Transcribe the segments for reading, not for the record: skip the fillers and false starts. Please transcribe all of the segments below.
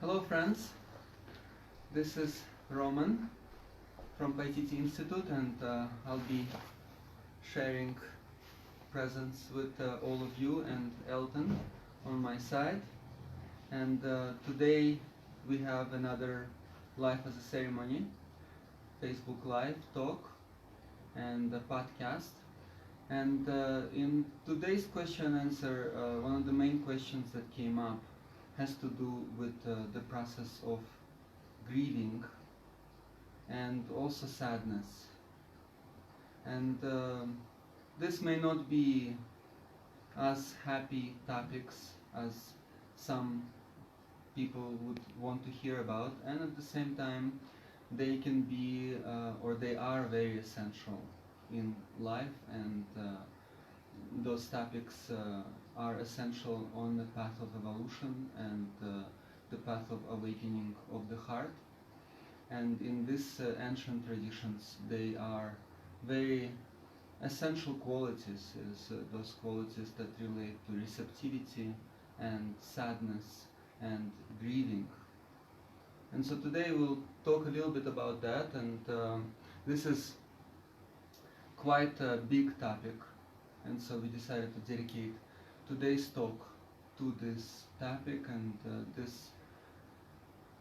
Hello friends, this is Roman from PyTT Institute, and I'll be sharing presence with all of you and Elton on my side. And today we have another Life as a Ceremony Facebook Live talk and a podcast. And in today's question and answer, one of the main questions that came up has to do with the process of grieving and also sadness. And this may not be as happy topics as some people would want to hear about, and at the same time they can be or they are very essential in life, and those topics are essential on the path of evolution and the path of awakening of the heart. And in these ancient traditions, they are very essential qualities, those qualities that relate to receptivity and sadness and grieving. And so today we'll talk a little bit about that, and this is quite a big topic, and so we decided to dedicate today's talk to this topic. And this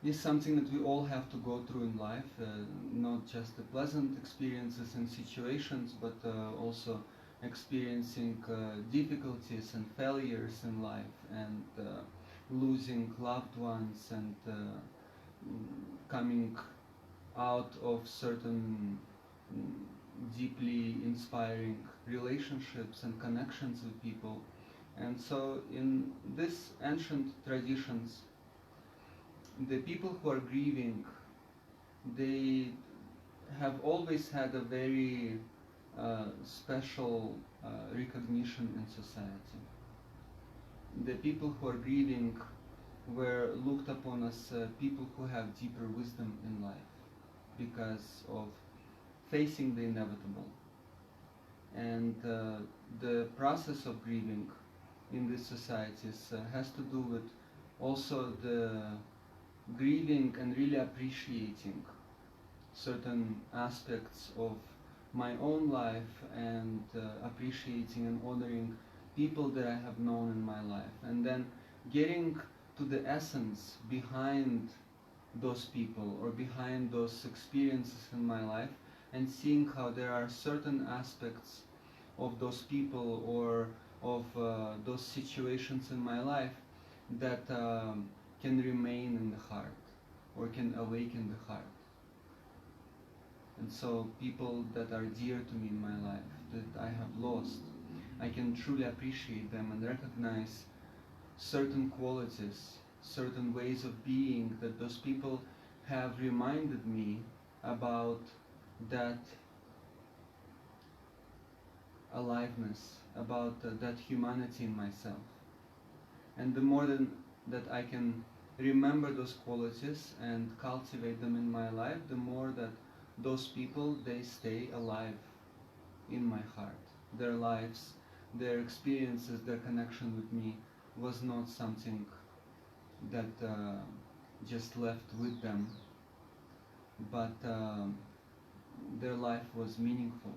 is something that we all have to go through in life, not just the pleasant experiences and situations, but also experiencing difficulties and failures in life, and losing loved ones, and coming out of certain deeply inspiring relationships and connections with people. And so in these ancient traditions, the people who are grieving, they have always had a very special recognition in society. The people who are grieving were looked upon as people who have deeper wisdom in life because of facing the inevitable. And the process of grieving in these societies has to do with also the grieving and really appreciating certain aspects of my own life, and appreciating and honoring people that I have known in my life, and then getting to the essence behind those people or behind those experiences in my life, and seeing how there are certain aspects of those people or of those situations in my life that can remain in the heart or can awaken the heart. And so people that are dear to me in my life, that I have lost, I can truly appreciate them and recognize certain qualities, certain ways of being that those people have reminded me about that aliveness, about that humanity in myself. And the more that I can remember those qualities and cultivate them in my life, the more that those people, they stay alive in my heart. Their lives, their experiences, their connection with me was not something that just left with them, but their life was meaningful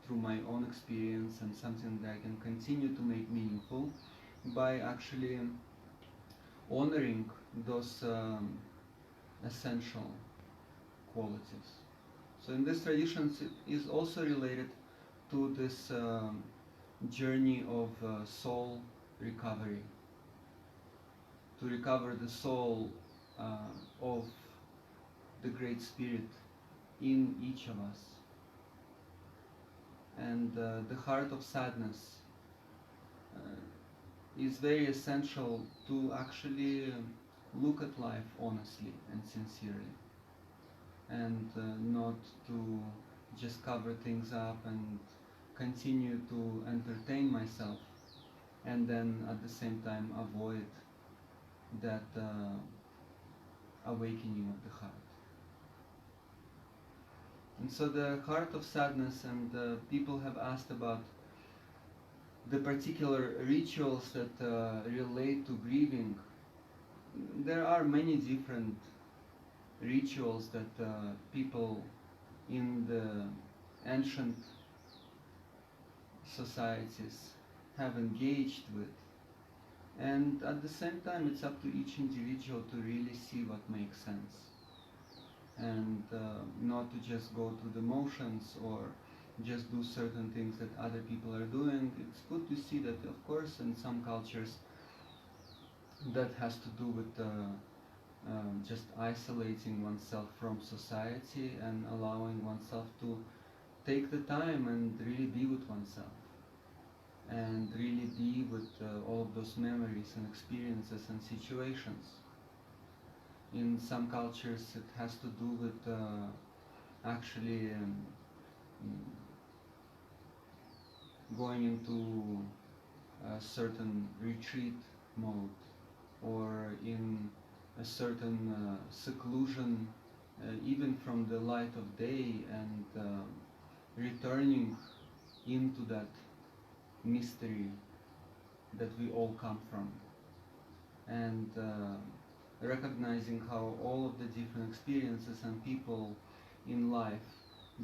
through my own experience, and something that I can continue to make meaningful by actually honoring those essential qualities. So in this tradition, it is also related to this journey of soul recovery, to recover the soul of the Great Spirit in each of us. And the heart of sadness is very essential to actually look at life honestly and sincerely, and not to just cover things up and continue to entertain myself, and then at the same time avoid that awakening of the heart. And so the heart of sadness, and people have asked about the particular rituals that relate to grieving there are many different rituals that people in the ancient societies have engaged with, and at the same time it's up to each individual to really see what makes sense, and not to just go through the motions or just do certain things that other people are doing. It's good to see that, of course, in some cultures that has to do with just isolating oneself from society and allowing oneself to take the time and really be with oneself and really be with all of those memories and experiences and situations. In some cultures it has to do with actually going into a certain retreat mode, or in a certain seclusion even from the light of day, and returning into that mystery that we all come from, and recognizing how all of the different experiences and people in life,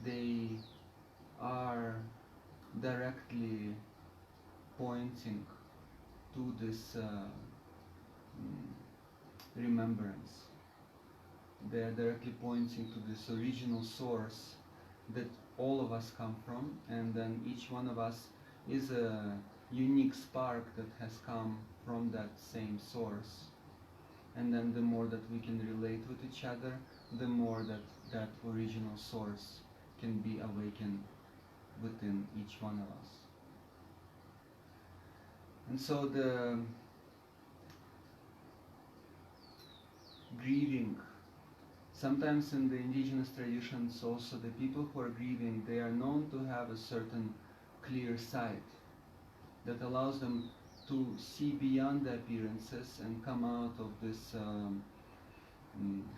they are directly pointing to this remembrance. They are directly pointing to this original source that all of us come from, and then each one of us is a unique spark that has come from that same source. And then the more that we can relate with each other, the more that that original source can be awakened within each one of us. And so the grieving, sometimes in the indigenous traditions also, the people who are grieving, they are known to have a certain clear sight that allows them to see beyond the appearances and come out of this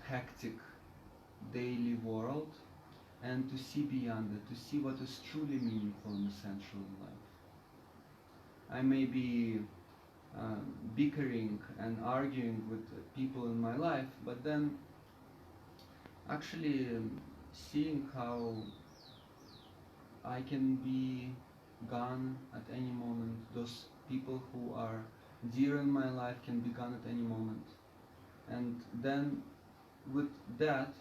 hectic daily world, and to see beyond it, to see what is truly meaningful and essential in life. I may be bickering and arguing with people in my life, but then actually seeing how I can be gone at any moment. Those people who are dear in my life can be gone at any moment. And then with that,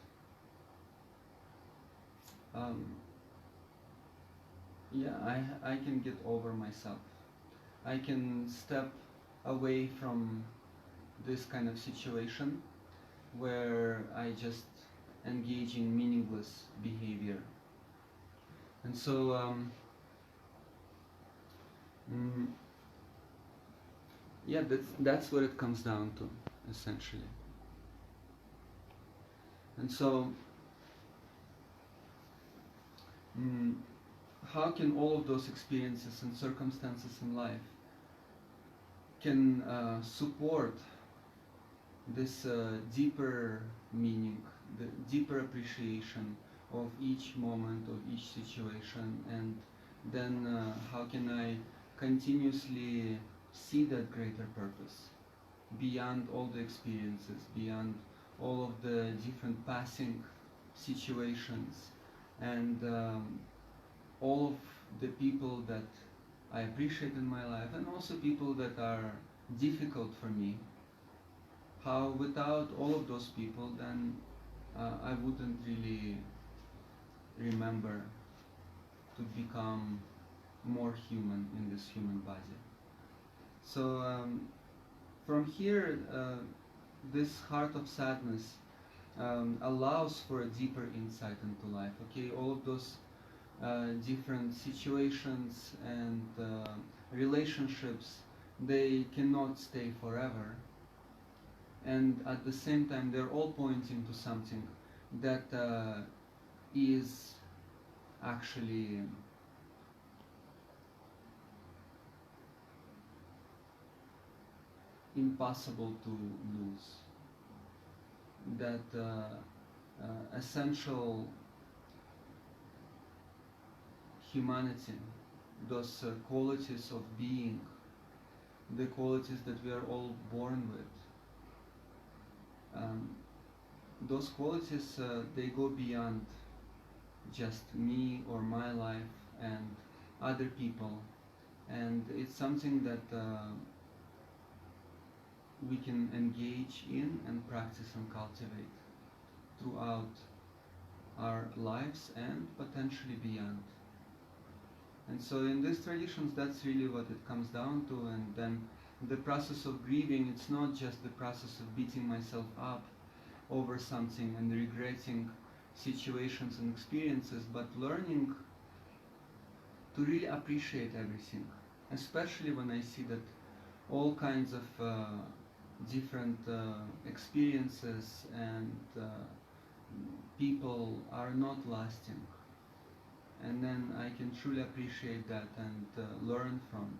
I can get over myself. I can step away from this kind of situation where I just engage in meaningless behavior. And so yeah, that's what it comes down to, essentially. And so how can all of those experiences and circumstances in life can support this deeper meaning, the deeper appreciation of each moment, of each situation, and then how can I continuously see that greater purpose beyond all the experiences, beyond all of the different passing situations, and all of the people that I appreciate in my life, and also people that are difficult for me. How without all of those people, then I wouldn't really remember to become more human in this human body. So from here, this heart of sadness allows for a deeper insight into life. Okay, all of those different situations and relationships, they cannot stay forever, and at the same time they're all pointing to something that is actually impossible to lose. That essential humanity, those qualities of being, the qualities that we are all born with, those qualities, they go beyond just me or my life and other people, and it's something that we can engage in and practice and cultivate throughout our lives and potentially beyond. And so in these traditions, that's really what it comes down to. And then the process of grieving, it's not just the process of beating myself up over something and regretting situations and experiences, but learning to really appreciate everything, especially when I see that all kinds of different experiences and people are not lasting. And then I can truly appreciate that and learn from.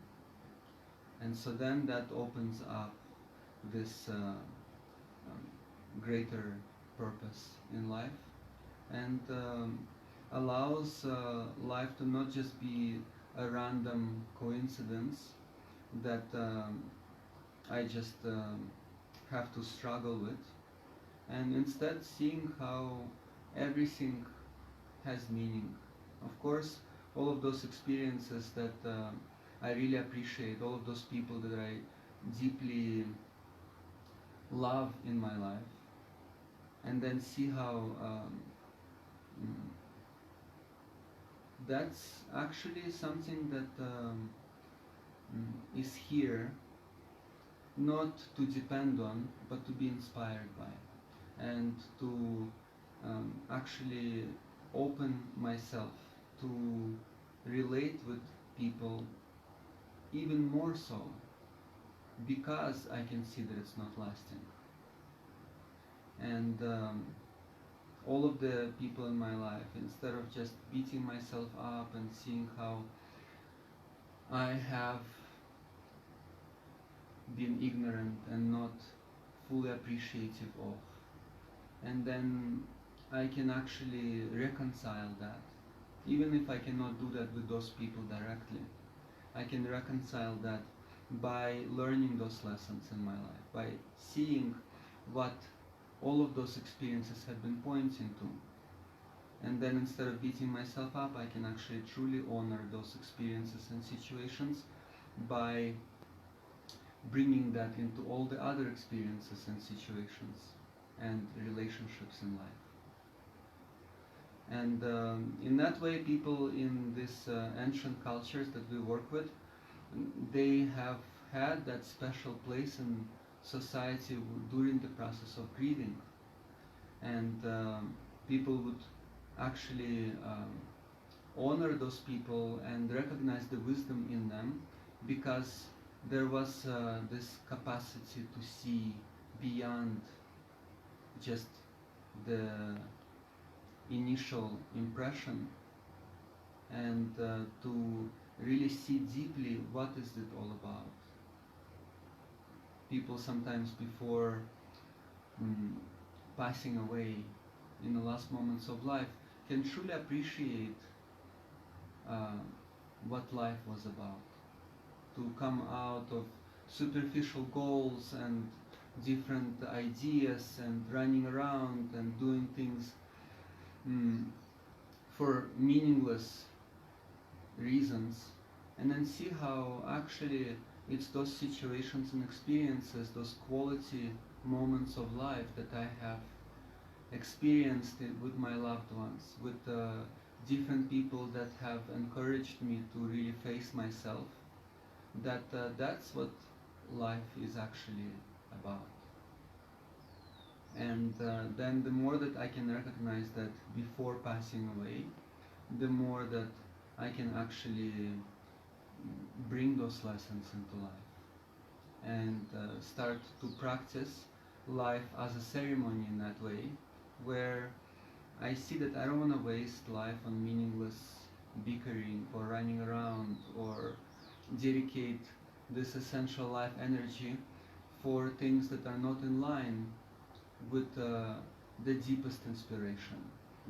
And so then that opens up this greater purpose in life, and allows life to not just be a random coincidence that I just have to struggle with, and instead seeing how everything has meaning. Of course, all of those experiences that I really appreciate, all of those people that I deeply love in my life, and then see how that's actually something that is here not to depend on, but to be inspired by, and to actually open myself to relate with people even more so, because I can see that it's not lasting. And all of the people in my life, instead of just beating myself up and seeing how I have been ignorant and not fully appreciative of, and then I can actually reconcile that. Even if I cannot do that with those people directly, I can reconcile that by learning those lessons in my life, by seeing what all of those experiences have been pointing to. And then instead of beating myself up, I can actually truly honor those experiences and situations by bringing that into all the other experiences and situations and relationships in life. And in that way, people in these ancient cultures that we work with, they have had that special place in society during the process of grieving. And people would actually honor those people and recognize the wisdom in them, because there was this capacity to see beyond just the initial impression, and to really see deeply what is it all about. People sometimes before passing away in the last moments of life can truly appreciate what life was about, to come out of superficial goals and different ideas and running around and doing things for meaningless reasons, and then see how actually it's those situations and experiences, those quality moments of life that I have experienced it with my loved ones, with different people that have encouraged me to really face myself, that that's what life is actually about. And then the more that I can recognize that before passing away, the more that I can actually bring those lessons into life and start to practice life as a ceremony in that way, where I see that I don't want to waste life on meaningless bickering or running around, or dedicate this essential life energy for things that are not in line with the deepest inspiration,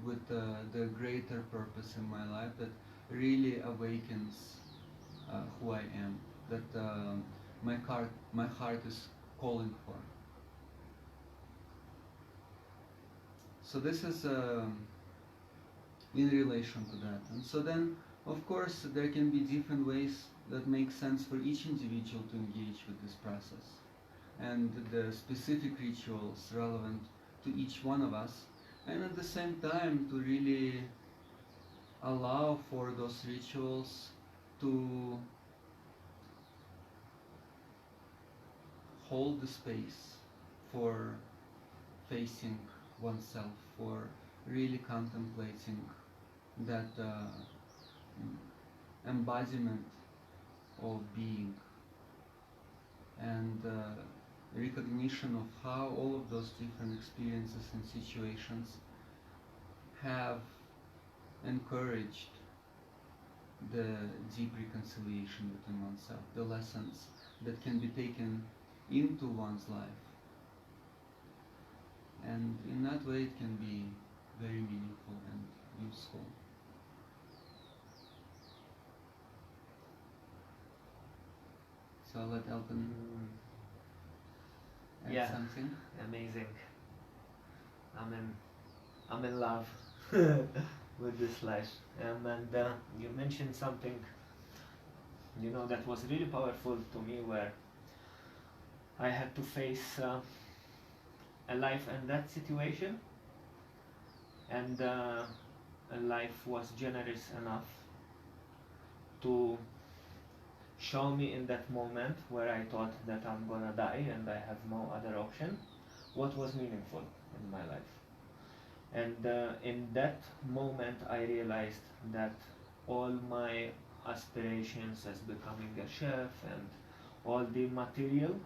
with the greater purpose in my life that really awakens who I am, that my heart is calling for. So this is in relation to that. And so then, of course, there can be different ways that make sense for each individual to engage with this process, and the specific rituals relevant to each one of us, and at the same time to really allow for those rituals to hold the space for facing oneself, for really contemplating that embodiment of being, and recognition of how all of those different experiences and situations have encouraged the deep reconciliation within oneself, the lessons that can be taken into one's life. And in that way it can be very meaningful and useful. So I'll let Elton add something. Amazing. I'm in love with this life. And you mentioned something, that was really powerful to me, where I had to face a life and death situation, and life was generous enough to show me in that moment where I thought that I'm gonna die and I have no other option, what was meaningful in my life. And in that moment I realized that all my aspirations as becoming a chef and all the material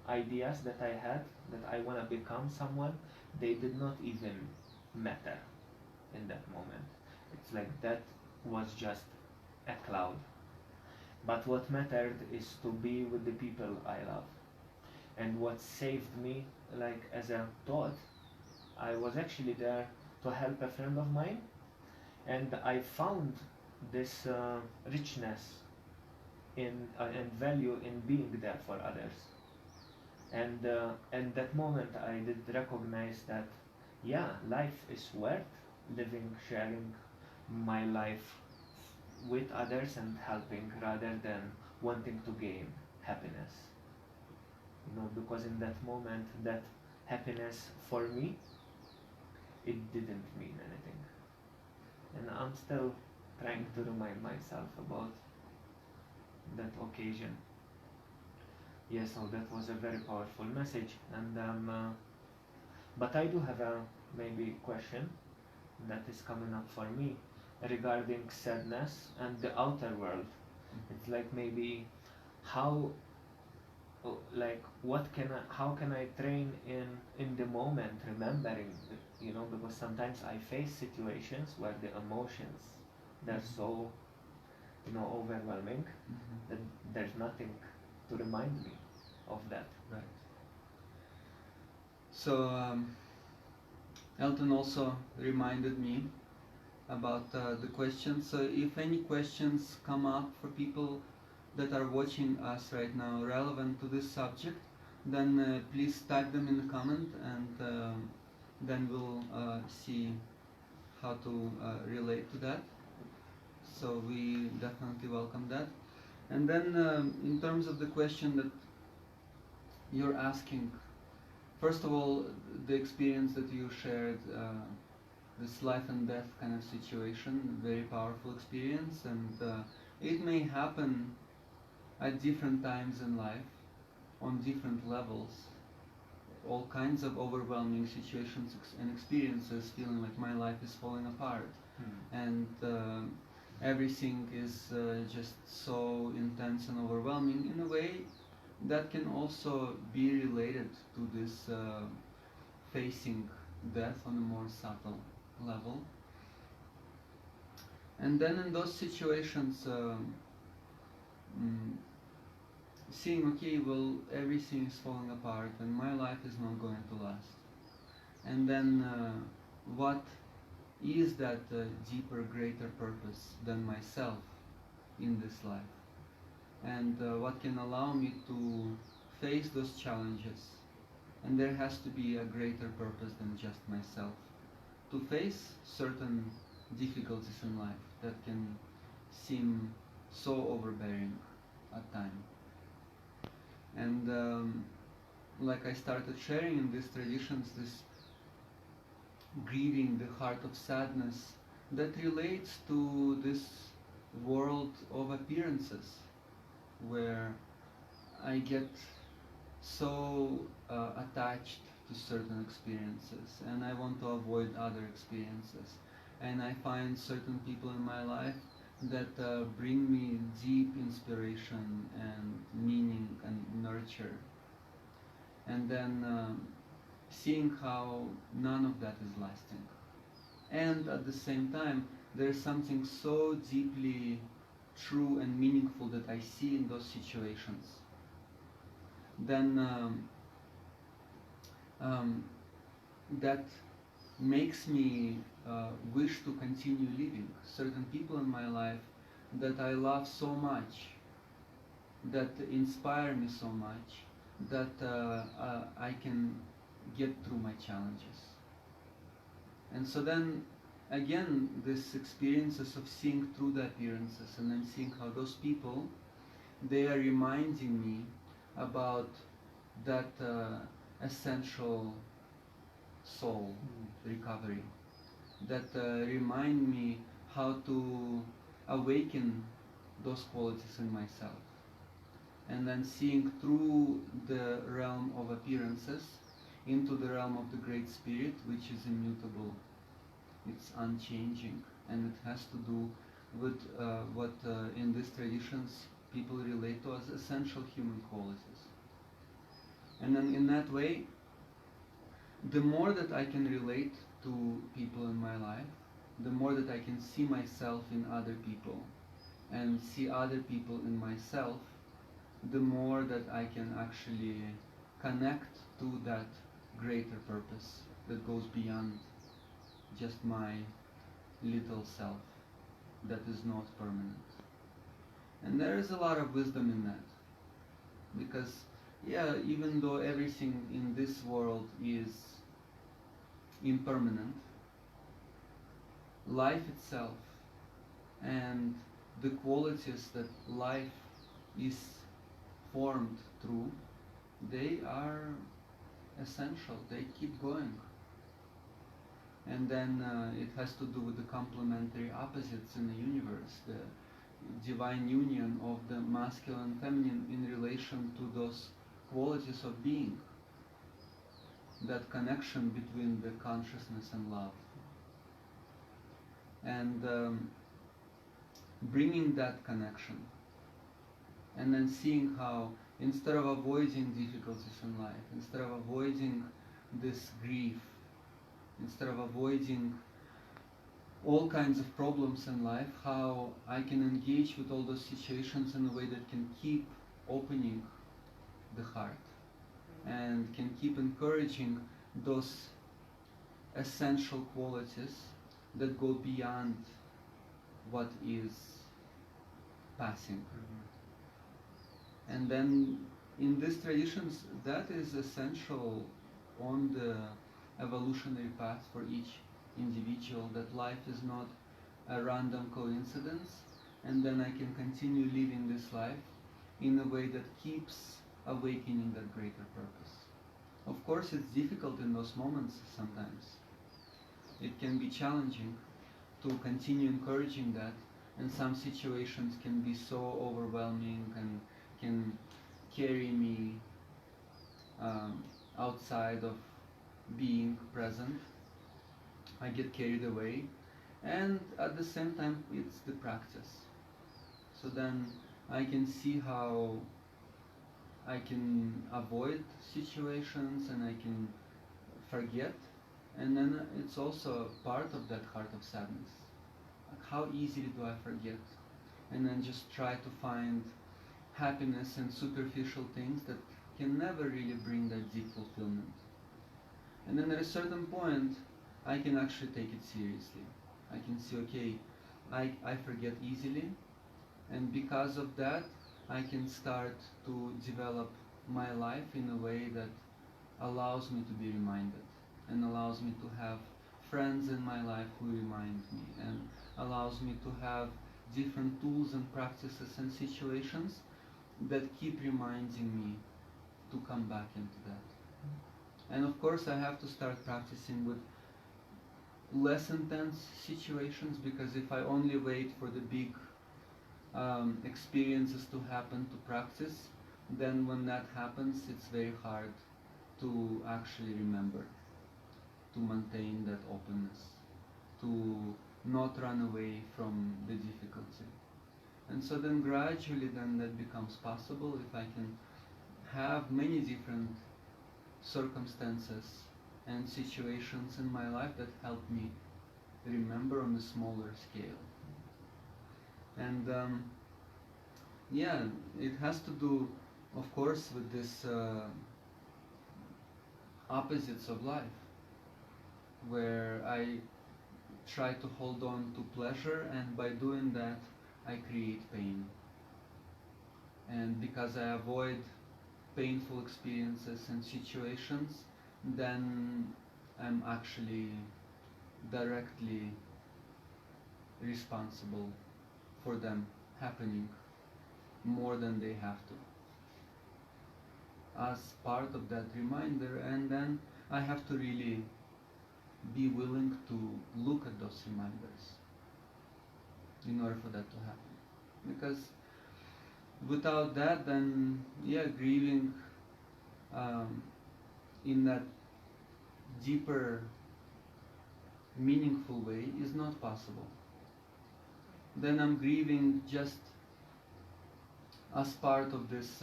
ideas that I had, that I want to become someone, they did not even matter in that moment. It's like that was just a cloud. But what mattered is to be with the people I love. And what saved me, like as a thought, I was actually there to help a friend of mine, and I found this richness and value in being there for others. And in that moment I did recognize that, life is worth living, sharing my life with others and helping, rather than wanting to gain happiness. Because in that moment, that happiness for me, it didn't mean anything. And I'm still trying to remind myself about that occasion. So that was a very powerful message. And but I do have a maybe question that is coming up for me regarding sadness and the outer world. It's like maybe how can I train in the moment, remembering, because sometimes I face situations where the emotions, they're so overwhelming, that there's nothing to remind me of that. Right. So Elton also reminded me about the questions. So if any questions come up for people that are watching us right now relevant to this subject, then please type them in the comment, and then we'll see how to relate to that. So we definitely welcome that. And then in terms of the question that you're asking, first of all, the experience that you shared, this life and death kind of situation, very powerful experience, and it may happen at different times in life, on different levels, all kinds of overwhelming situations and experiences, feeling like my life is falling apart, and everything is just so intense and overwhelming. In a way, that can also be related to this facing death on a more subtle level. And then in those situations, seeing, okay, well, everything is falling apart and my life is not going to last. And then what is that deeper, greater purpose than myself in this life? And what can allow me to face those challenges? And there has to be a greater purpose than just myself to face certain difficulties in life that can seem so overbearing at times. And like I started sharing in these traditions, this grieving, the heart of sadness, that relates to this world of appearances, where I get so attached to certain experiences and I want to avoid other experiences. And I find certain people in my life that bring me deep inspiration and meaning and nurture. And then seeing how none of that is lasting. And at the same time, there's something so deeply true and meaningful that I see in those situations. Then that makes me wish to continue living. Certain people in my life that I love so much, that inspire me so much, that I can get through my challenges. And so then again, this experiences of seeing through the appearances and then seeing how those people, they are reminding me about that essential soul recovery, that remind me how to awaken those qualities in myself. And then seeing through the realm of appearances into the realm of the Great Spirit, which is immutable, it's unchanging, and it has to do with what in these traditions people relate to as essential human qualities. And then in that way, the more that I can relate to people in my life, the more that I can see myself in other people and see other people in myself, the more that I can actually connect to that greater purpose that goes beyond just my little self that is not permanent. And there is a lot of wisdom in that, because yeah, even though everything in this world is impermanent, life itself and the qualities that life is formed through, they are essential, they keep going. And then it has to do with the complementary opposites in the universe, the divine union of the masculine and feminine in relation to those qualities of being, that connection between the consciousness and love. And bringing that connection, and then seeing how instead of avoiding difficulties in life, instead of avoiding this grief, instead of avoiding all kinds of problems in life, how I can engage with all those situations in a way that can keep opening the heart and can keep encouraging those essential qualities that go beyond what is passing. And then in these traditions, that is essential on the evolutionary path for each individual, that life is not a random coincidence, and then I can continue living this life in a way that keeps awakening that greater purpose. Of course, it's difficult in those moments sometimes. It can be challenging to continue encouraging that, and some situations can be so overwhelming and can carry me outside of being present. I get carried away, and at the same time it's the practice. So then I can see how I can avoid situations and I can forget, and then it's also part of that heart of sadness. Like, how easily do I forget? And then just try to find happiness in superficial things that can never really bring that deep fulfillment. And then at a certain point, I can actually take it seriously. I can see, okay, I forget easily, and because of that, I can start to develop my life in a way that allows me to be reminded and allows me to have friends in my life who remind me and allows me to have different tools and practices and situations that keep reminding me to come back into that. And of course I have to start practicing with less intense situations, because if I only wait for the big experiences to happen to practice, then when that happens it's very hard to actually remember, to maintain that openness, to not run away from the difficulty. And so then gradually then that becomes possible if I can have many different circumstances and situations in my life that help me remember on a smaller scale. And yeah, it has to do, of course, with this opposites of life, where I try to hold on to pleasure, and by doing that I create pain. And because I avoid painful experiences and situations, then I'm actually directly responsible for them happening more than they have to, as part of that reminder. And then I have to really be willing to look at those reminders in order for that to happen. Because without that, then yeah, grieving in that deeper, meaningful way is not possible. Then I'm grieving just as part of this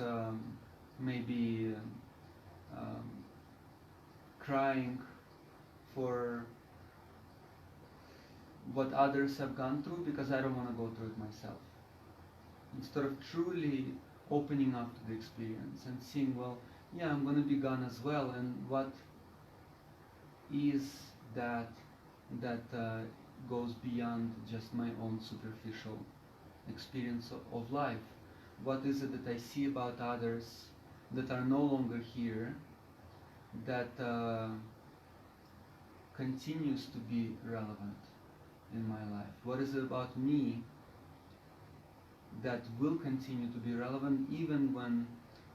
maybe crying for what others have gone through, because I don't want to go through it myself. Instead of truly opening up to the experience and seeing, well, yeah, I'm going to be gone as well, and what is that goes beyond just my own superficial experience of life? What is it that I see about others that are no longer here that continues to be relevant in my life? What is it about me that will continue to be relevant even when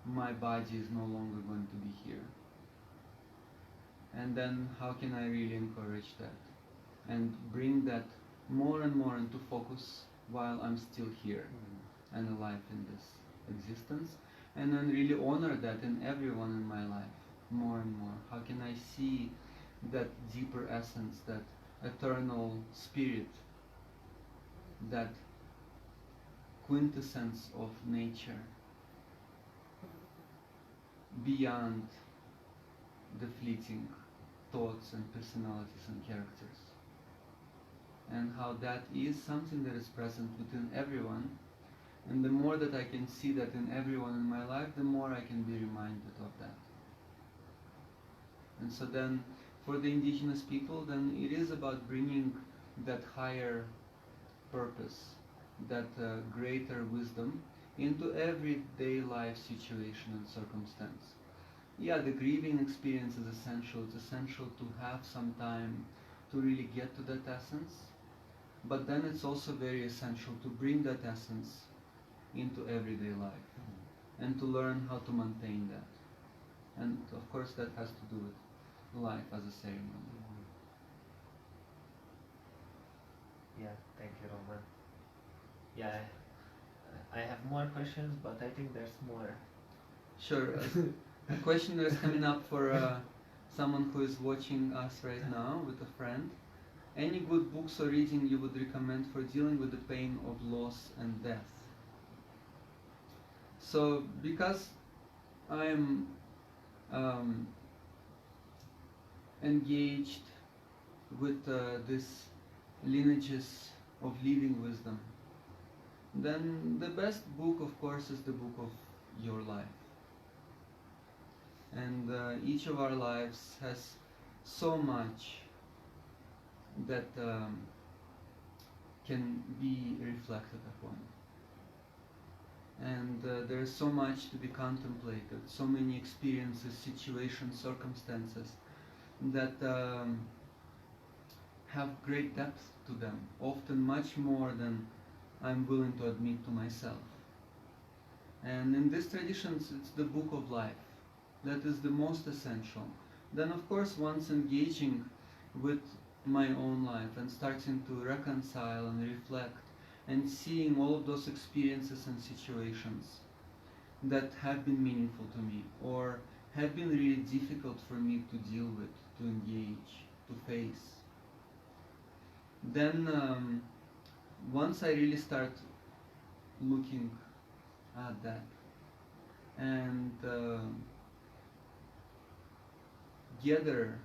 my body is no longer going to be here? And then how can I really encourage that and bring that more and more into focus while I'm still here and alive in this existence, and then really honor that in everyone in my life more and more? How can I see that deeper essence, that eternal spirit, that quintessence of nature beyond the fleeting thoughts and personalities and characters, and how that is something that is present within everyone. And the more that I can see that in everyone in my life, the more I can be reminded of that. And so then for the indigenous people, then it is about bringing that higher purpose, that greater wisdom into everyday life situation and circumstance. Yeah, the grieving experience is essential. It's essential to have some time to really get to that essence. But then it's also very essential to bring that essence into everyday life and to learn how to maintain that. And of course that has to do with life as a ceremony. Yeah, thank you, Roman. Yeah, I have more questions, but I think there's more. Sure. A question that is coming up for someone who is watching us right now with a friend. Any good books or reading you would recommend for dealing with the pain of loss and death? So, because I'm engaged with this lineages of living wisdom, then the best book, of course, is the book of your life. And each of our lives has so much that can be reflected upon. And there is so much to be contemplated, so many experiences, situations, circumstances that have great depth to them, often much more than I'm willing to admit to myself. And in these traditions, it's the book of life that is the most essential. Then, of course, once engaging with my own life and starting to reconcile and reflect and seeing all of those experiences and situations that have been meaningful to me or have been really difficult for me to deal with, to engage, to face, then once I really start looking at that and gather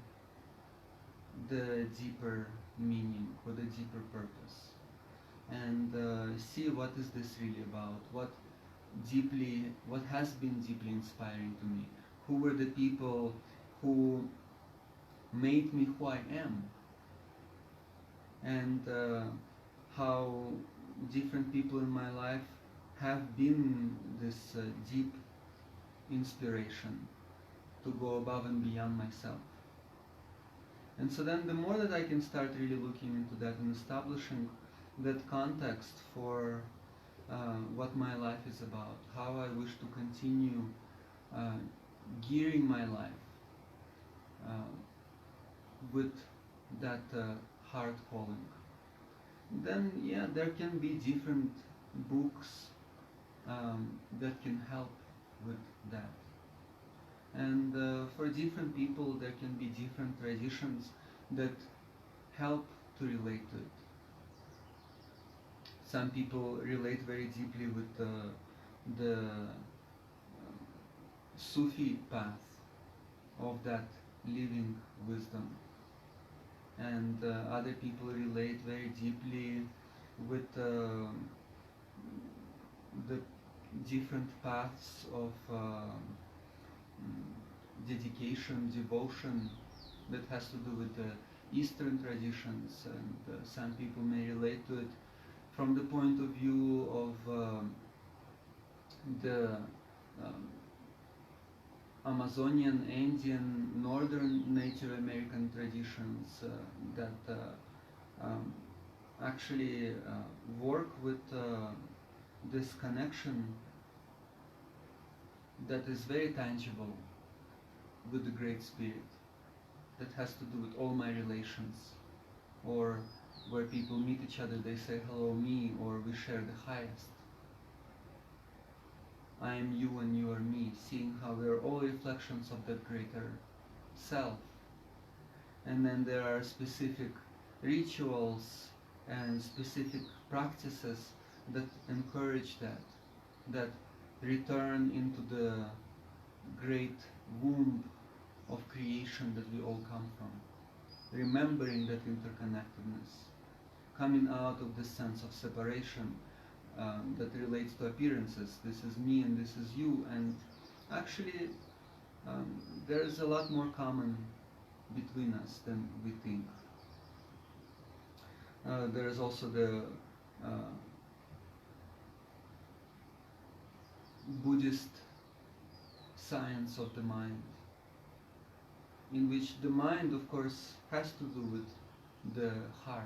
the deeper meaning or the deeper purpose and see what is this really about, what has been deeply inspiring to me, who were the people who made me who I am, and how different people in my life have been this deep inspiration to go above and beyond myself. And so then the more that I can start really looking into that and establishing that context for what my life is about, how I wish to continue gearing my life with that heart calling, then yeah, there can be different books that can help with that. And for different people, there can be different traditions that help to relate to it. Some people relate very deeply with the Sufi path of that living wisdom, and other people relate very deeply with the different paths of dedication, devotion that has to do with the Eastern traditions, and some people may relate to it from the point of view of the Amazonian, Andean, Northern Native American traditions that actually work with this connection that is very tangible with the Great Spirit, that has to do with all my relations, or where people meet each other, they say hello me, or we share the highest. I am you and you are me, seeing how we are all reflections of that greater self. And then there are specific rituals and specific practices that encourage that return into the great womb of creation that we all come from, remembering that interconnectedness, coming out of this sense of separation that relates to appearances. This is me and this is you, and actually there is a lot more common between us than we think. There is also the Buddhist science of the mind, in which the mind, of course, has to do with the heart.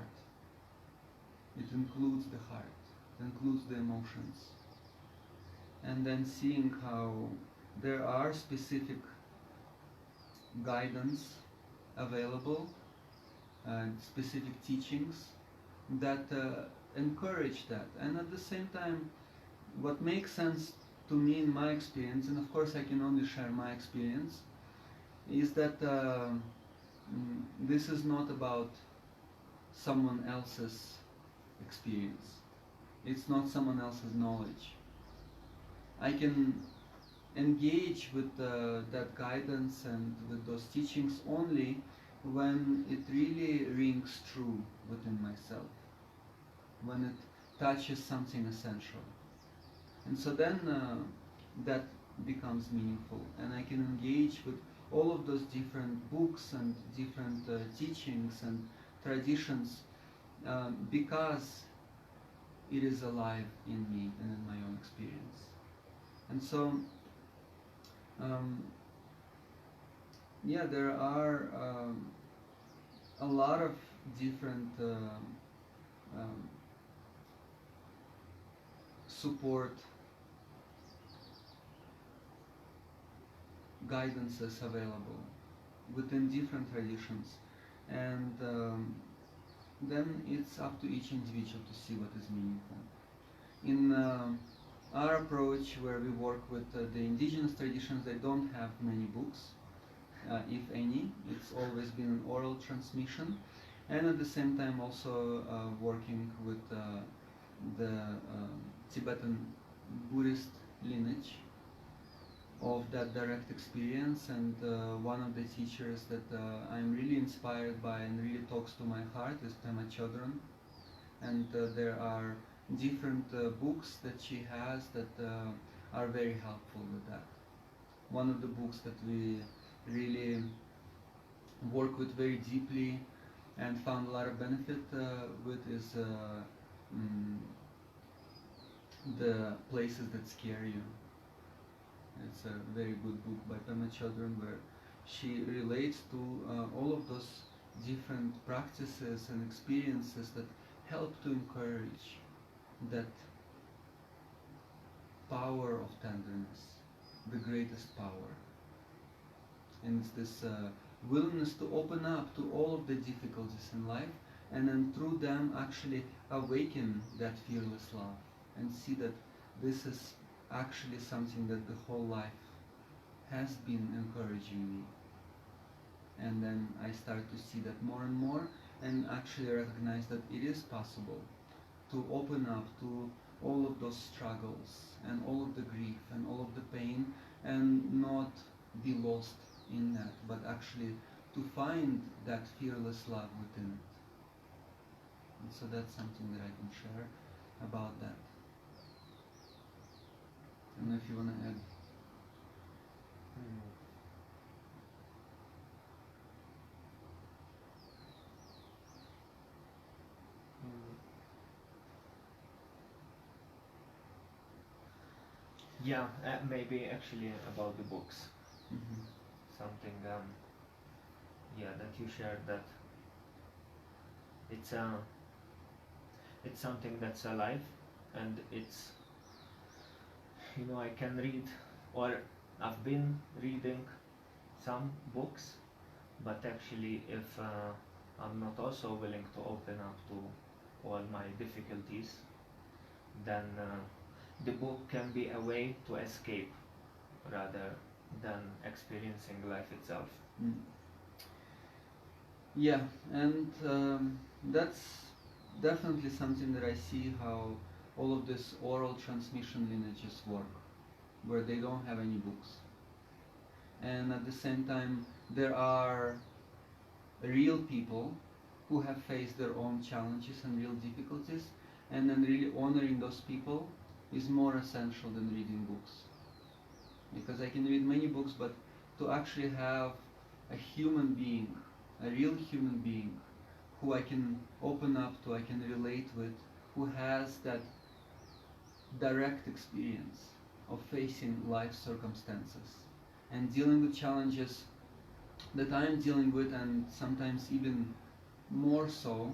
It includes the heart, it includes the emotions. And then seeing how there are specific guidance available and specific teachings that encourage that. And at the same time, what makes sense to me in my experience, and of course I can only share my experience, is that this is not about someone else's experience. It's not someone else's knowledge. I can engage with that guidance and with those teachings only when it really rings true within myself, when it touches something essential. And so then that becomes meaningful, and I can engage with all of those different books and different teachings and traditions because it is alive in me and in my own experience. And so yeah, there are a lot of different support guidances available within different traditions, and then it's up to each individual to see what is meaningful. In our approach, where we work with the indigenous traditions, they don't have many books, if any. It's always been an oral transmission, and at the same time also working with the Tibetan Buddhist lineage of that direct experience. And one of the teachers that I'm really inspired by and really talks to my heart is Pema Chodron, and there are different books that she has that are very helpful with that. One of the books that we really work with very deeply and found a lot of benefit with is The Places That Scare You. It's a very good book by Pema Chodron, where she relates to all of those different practices and experiences that help to encourage that power of tenderness, the greatest power. And it's this willingness to open up to all of the difficulties in life, and then through them actually awaken that fearless love and see that this is actually something that the whole life has been encouraging me. And then I start to see that more and more, and actually recognize that it is possible to open up to all of those struggles and all of the grief and all of the pain, and not be lost in that, but actually to find that fearless love within it. And so that's something that I can share about that. I don't know if you want to add. Yeah, maybe actually about the books. Mm-hmm. Something, that you shared, that it's something that's alive, and it's, I can read, or I've been reading some books, but actually if I'm not also willing to open up to all my difficulties, then the book can be a way to escape rather than experiencing life itself. Mm. Yeah, and that's definitely something that I see how all of this oral transmission lineages work, where they don't have any books. And at the same time, there are real people who have faced their own challenges and real difficulties, and then really honoring those people is more essential than reading books. Because I can read many books, but to actually have a human being, a real human being, who I can open up to, I can relate with, who has that direct experience of facing life circumstances and dealing with challenges that I am dealing with, and sometimes even more so,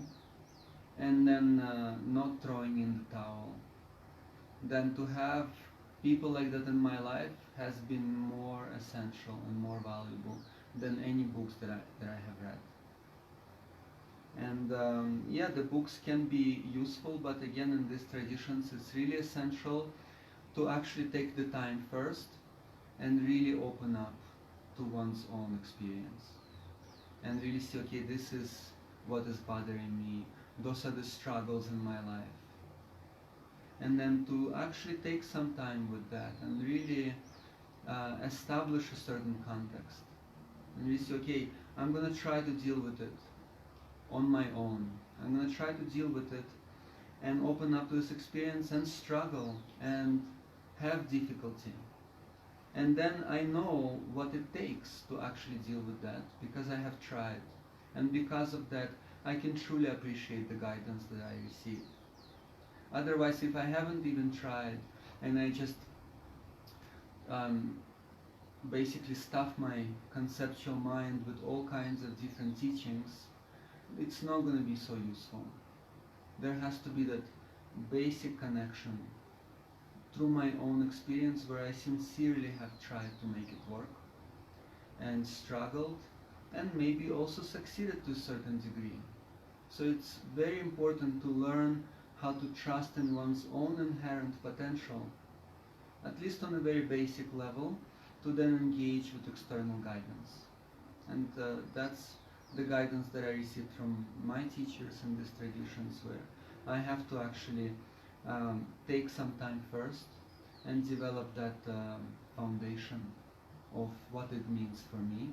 and then not throwing in the towel. Then to have people like that in my life has been more essential and more valuable than any books that I have read. And the books can be useful, but again, in these traditions, it's really essential to actually take the time first and really open up to one's own experience and really see, okay, this is what is bothering me, those are the struggles in my life. And then to actually take some time with that and really establish a certain context. And really say, okay, I'm going to try to deal with it on my own. I'm going to try to deal with it and open up to this experience and struggle and have difficulty. And then I know what it takes to actually deal with that, because I have tried. And because of that, I can truly appreciate the guidance that I receive. Otherwise, if I haven't even tried and I just basically stuff my conceptual mind with all kinds of different teachings, it's not going to be so useful. There has to be that basic connection through my own experience where I sincerely have tried to make it work and struggled and maybe also succeeded to a certain degree. So it's very important to learn how to trust in one's own inherent potential, at least on a very basic level, to then engage with external guidance. And that's the guidance that I received from my teachers in these traditions, where I have to actually take some time first and develop that foundation of what it means for me,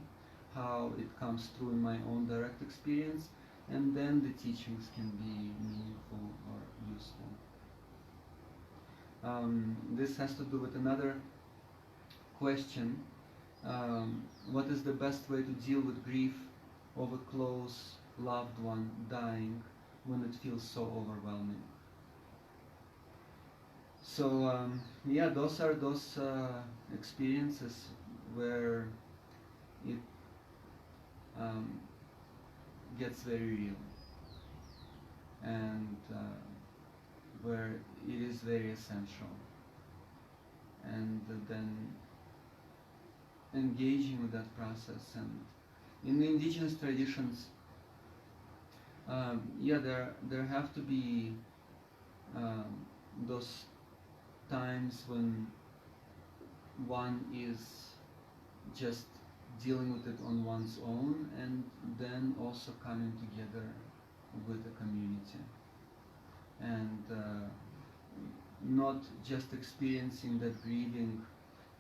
how it comes through in my own direct experience, and then the teachings can be meaningful or useful. This has to do with another question. What is the best way to deal with grief of a close loved one dying when it feels so overwhelming? So yeah, those are those experiences where it gets very real, and where it is very essential, and then engaging with that process. And in the indigenous traditions, yeah, there have to be those times when one is just dealing with it on one's own, and then also coming together with the community, and not just experiencing that grieving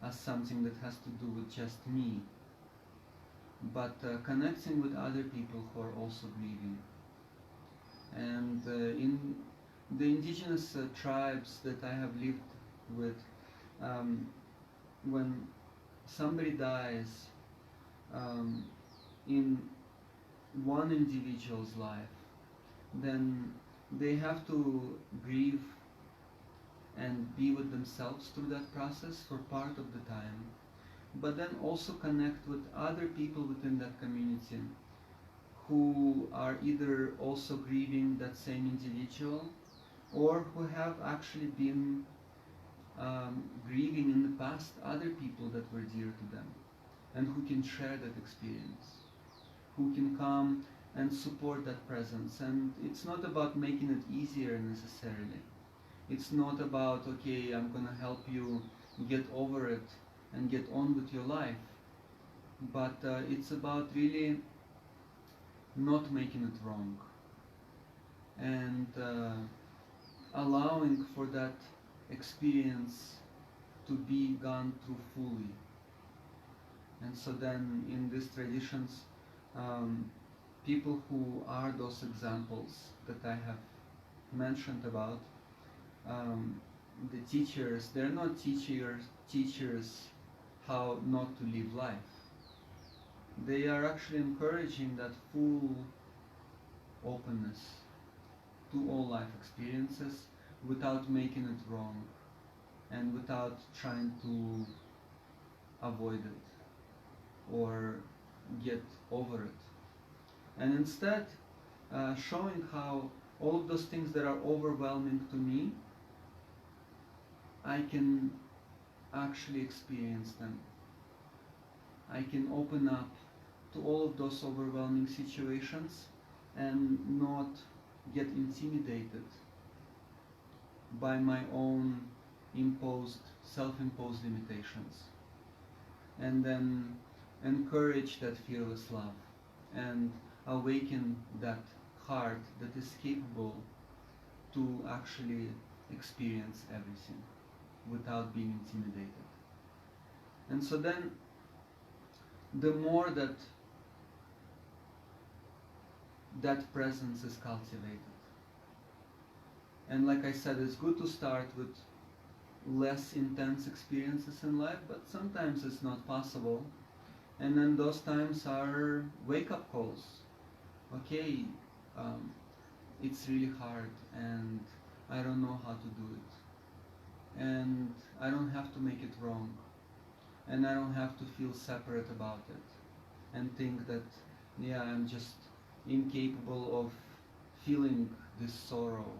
as something that has to do with just me, but connecting with other people who are also grieving. And in the indigenous tribes that I have lived with, when somebody dies in one individual's life, then they have to grieve and be with themselves through that process for part of the time, but then also connect with other people within that community who are either also grieving that same individual, or who have actually been grieving in the past other people that were dear to them, and who can share that experience, who can come and support that presence. And it's not about making it easier necessarily. It's not about, okay, I'm going to help you get over it and get on with your life, but it's about really not making it wrong, and allowing for that experience to be gone through fully. And so then in these traditions, people who are those examples that I have mentioned about, the teachers, they're not teachers how not to live life. They are actually encouraging that full openness to all life experiences without making it wrong, and without trying to avoid it or get over it. And instead, showing how all of those things that are overwhelming to me, I can actually experience them. I can open up to all of those overwhelming situations and not get intimidated by my own self-imposed limitations, and then encourage that fearless love and awaken that heart that is capable to actually experience everything without being intimidated. And so then, the more that presence is cultivated, and like I said, it's good to start with less intense experiences in life, but sometimes it's not possible, and then those times are wake-up calls. Okay, it's really hard, and I don't know how to do it, and I don't have to make it wrong, and I don't have to feel separate about it and think that, yeah, I'm just incapable of feeling this sorrow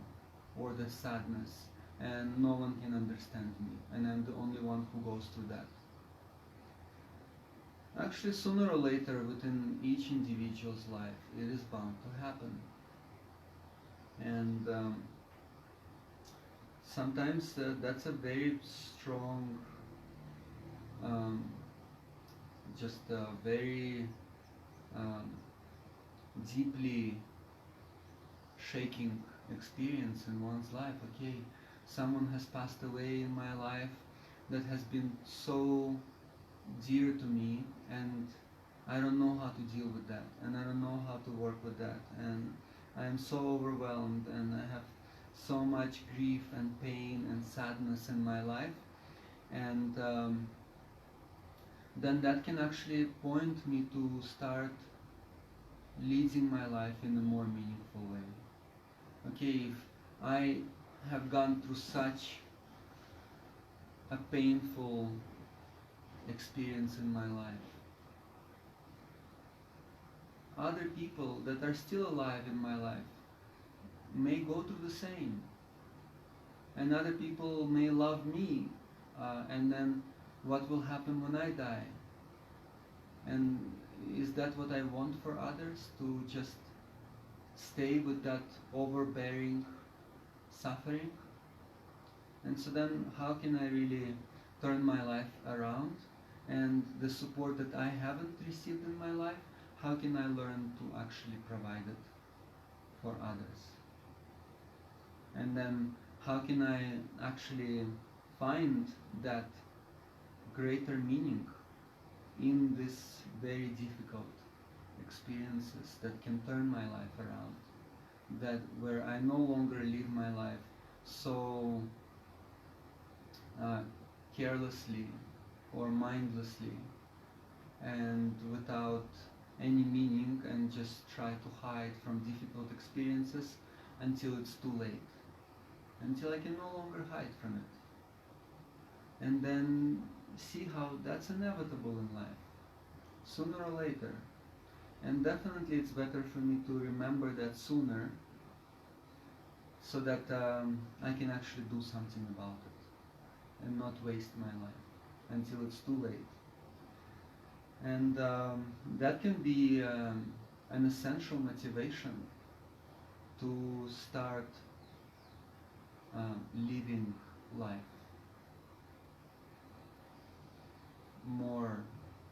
or the sadness, and no one can understand me, and I'm the only one who goes through that. Actually, sooner or later within each individual's life, it is bound to happen. And sometimes that's a very strong, just a very um, deeply shaking experience in one's life. Okay, someone has passed away in my life that has been so dear to me, and I don't know how to deal with that, and I don't know how to work with that, and I am so overwhelmed, and I have so much grief and pain and sadness in my life, and then that can actually point me to start leading my life in a more meaningful way. Okay, if I have gone through such a painful experience in my life, other people that are still alive in my life may go through the same, and other people may love me, and then what will happen when I die? And is that what I want for others, to just stay with that overbearing suffering? And so then how can I really turn my life around, and the support that I haven't received in my life, how can I learn to actually provide it for others? And then how can I actually find that greater meaning in these very difficult experiences that can turn my life around, that where I no longer live my life so carelessly or mindlessly and without any meaning, and just try to hide from difficult experiences until it's too late, until I can no longer hide from it. And then see how that's inevitable in life, sooner or later. And definitely it's better for me to remember that sooner, so that I can actually do something about it and not waste my life until it's too late. And that can be an essential motivation to start living life more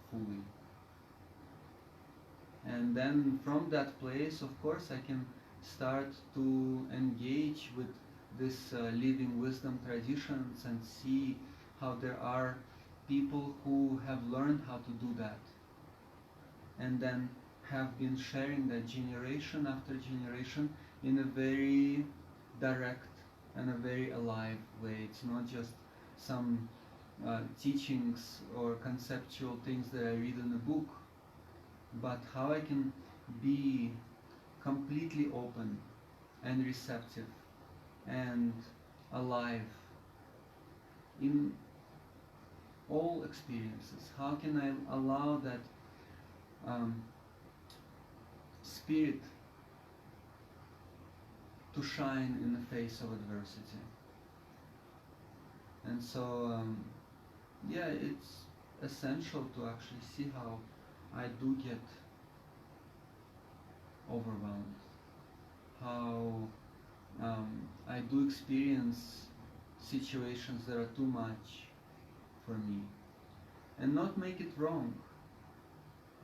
fully. And then from that place, of course, I can start to engage with this living wisdom traditions and see how there are people who have learned how to do that, and then have been sharing that generation after generation in a very direct and a very alive way. It's not just some teachings or conceptual things that I read in a book, but how I can be completely open and receptive and alive in all experiences. How can I allow that spirit to shine in the face of adversity? And so, yeah, it's essential to actually see how I do get overwhelmed, how I do experience situations that are too much for me, and not make it wrong,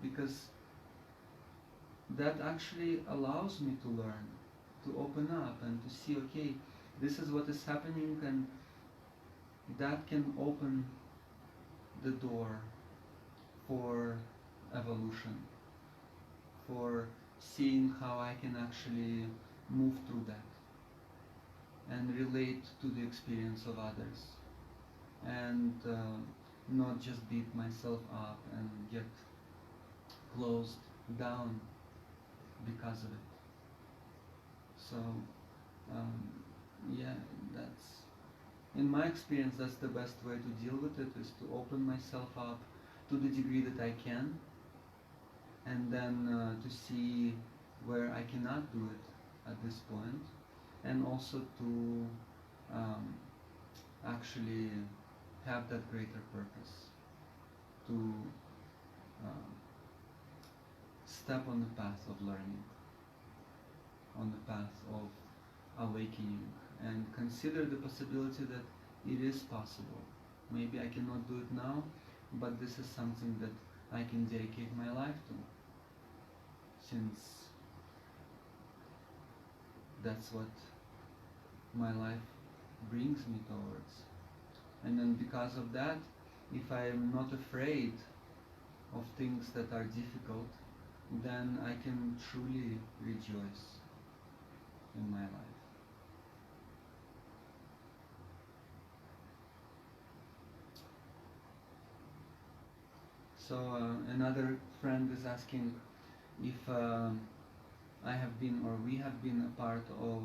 because that actually allows me to learn, to open up and to see, okay, this is what is happening, and that can open the door for evolution, for seeing how I can actually move through that and relate to the experience of others, and not just beat myself up and get closed down because of it. So yeah, that's, in my experience, that's the best way to deal with it, is to open myself up to the degree that I can, and then to see where I cannot do it at this point, and also to actually have that greater purpose, to um, step on the path of learning, on the path of awakening, and consider the possibility that it is possible. Maybe I cannot do it now, but this is something that I can dedicate my life to, since that's what my life brings me towards. And then because of that, if I am not afraid of things that are difficult, then I can truly rejoice in my life. So another friend is asking if I have been, or we have been, a part of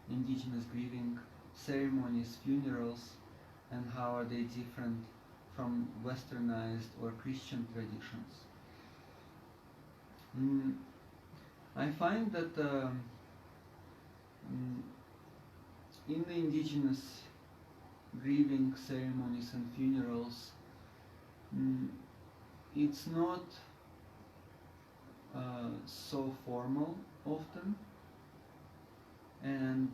indigenous grieving ceremonies, funerals, and how are they different from westernized or Christian traditions. I find that in the indigenous grieving ceremonies and funerals, it's not so formal often, and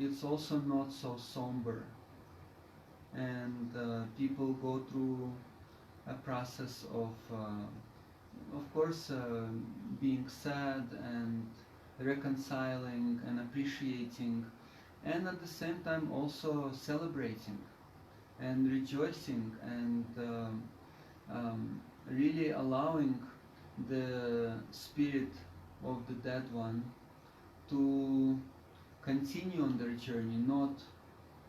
it's also not so somber, and people go through a process of course, being sad and reconciling and appreciating, and at the same time also celebrating and rejoicing, and really allowing the spirit of the dead one to continue on their journey, not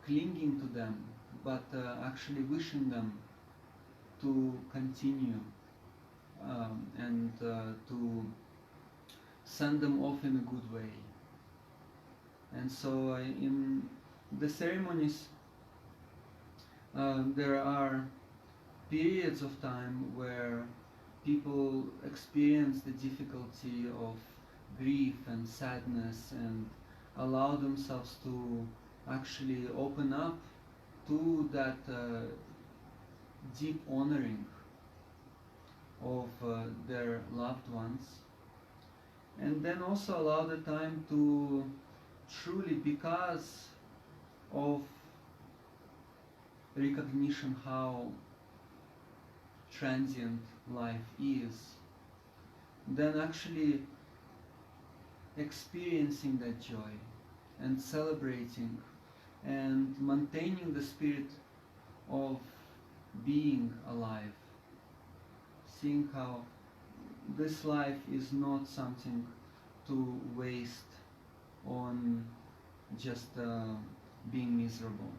clinging to them, but actually wishing them to continue, and to send them off in a good way. And so in the ceremonies, there are periods of time where people experience the difficulty of grief and sadness, and allow themselves to actually open up to that deep honoring of their loved ones, and then also allow the time to truly, because of recognition how transient life is, then actually experiencing that joy and celebrating and maintaining the spirit of being alive, seeing how this life is not something to waste on just being miserable,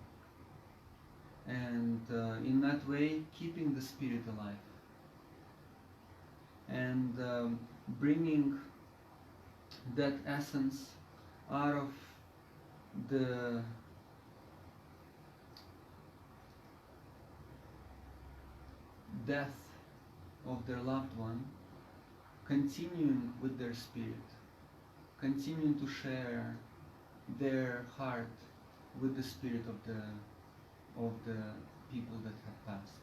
and in that way keeping the spirit alive, and bringing that essence out of the death of their loved one, continuing with their spirit, continuing to share their heart with the spirit of the people that have passed.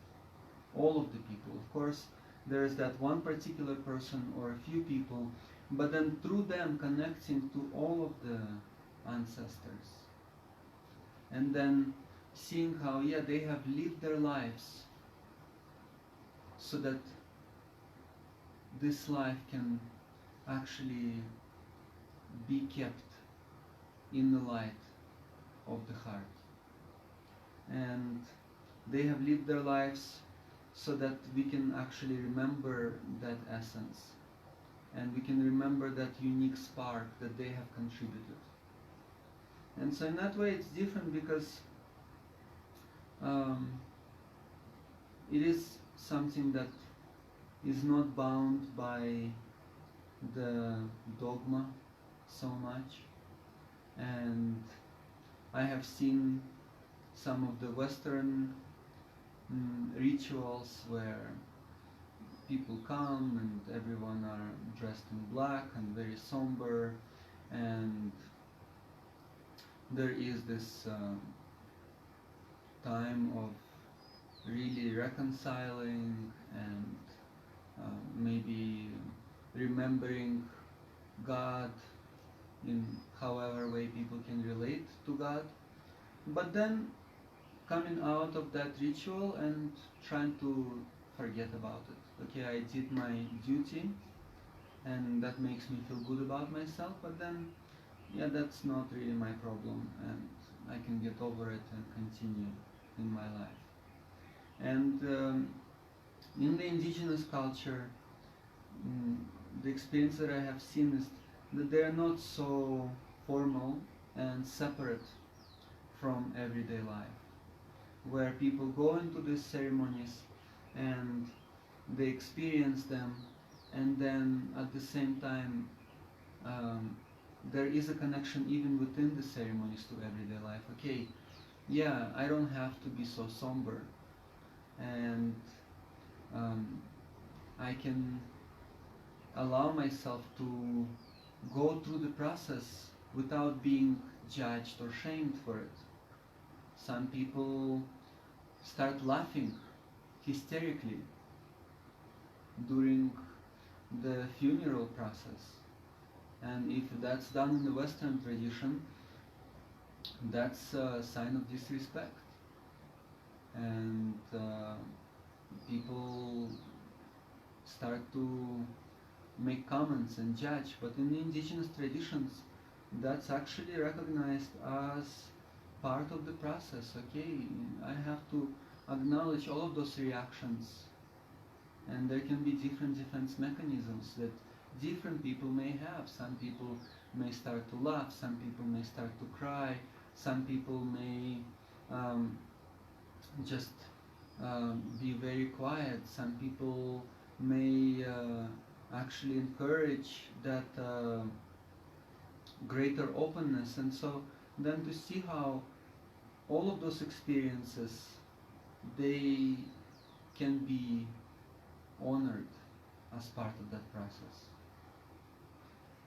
All of the people. Of course, there is that one particular person or a few people, but then through them connecting to all of the ancestors. And then seeing how, yeah, they have lived their lives so that this life can actually be kept in the light of the heart. And they have lived their lives so that we can actually remember that essence, and we can remember that unique spark that they have contributed. And so in that way it's different, because it is something that is not bound by the dogma so much. And I have seen some of the Western rituals where people come and everyone are dressed in black and very somber, and there is this time of really reconciling and maybe remembering God in however way people can relate to God, but then coming out of that ritual and trying to forget about it. Okay, I did my duty and that makes me feel good about myself, but then, yeah, that's not really my problem and I can get over it and continue in my life. And in the indigenous culture, the experience that I have seen is that they are not so formal and separate from everyday life, where people go into these ceremonies and they experience them, and then at the same time there is a connection even within the ceremonies to everyday life. Okay, yeah, I don't have to be so somber, and I can allow myself to go through the process without being judged or shamed for it. Some people start laughing hysterically during the funeral process, and if that's done in the Western tradition, that's a sign of disrespect, and people start to make comments and judge. But in the indigenous traditions, that's actually recognized as part of the process. Okay, I have to acknowledge all of those reactions, and there can be different defense mechanisms that different people may have. Some people may start to laugh, some people may start to cry, some people may just be very quiet, some people may actually encourage that greater openness. And so then to see how all of those experiences, they can be honored as part of that process,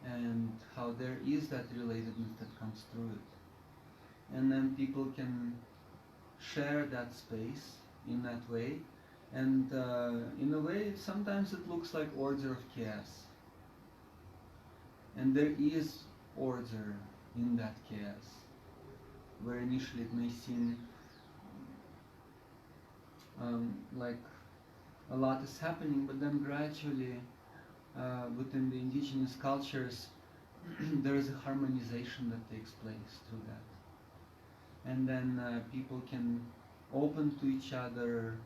and how there is that relatedness that comes through it, and then people can share that space in that way. And in a way, sometimes it looks like order of chaos, and there is order in that chaos, where initially it may seem like a lot is happening, but then gradually within the indigenous cultures there is a harmonization that takes place through that, and then people can open to each other,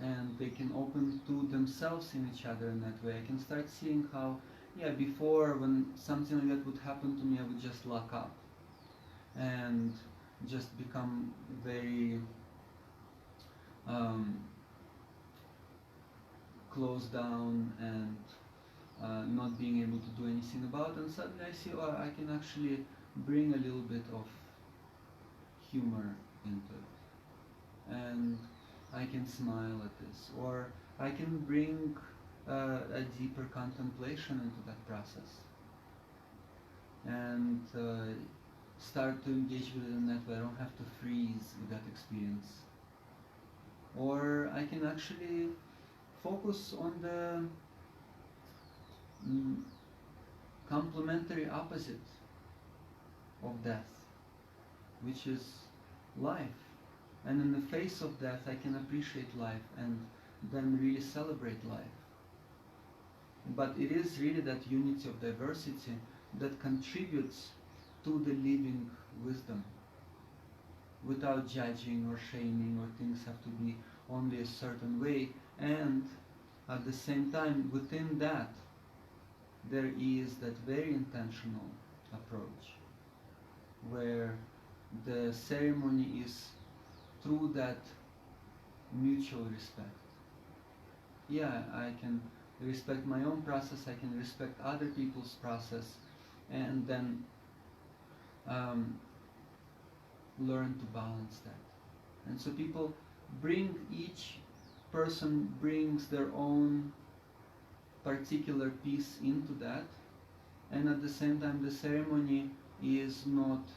and they can open to themselves in each other in that way. I can start seeing how, yeah, before when something like that would happen to me, I would just lock up and just become very closed down and not being able to do anything about it. And suddenly I see, oh, I can actually bring a little bit of humor into it, and I can smile at this, or I can bring a deeper contemplation into that process, and start to engage with it in that way. I don't have to freeze with that experience, or I can actually focus on the complementary opposite of death, which is life. And in the face of death, I can appreciate life and then really celebrate life. But it is really that unity of diversity that contributes to the living wisdom, without judging or shaming, or things have to be only a certain way. And at the same time, within that, there is that very intentional approach, where the ceremony is through that mutual respect. Yeah, I can respect my own process, I can respect other people's process, and then learn to balance that. And so people bring, each person brings their own particular piece into that, and at the same time the ceremony is not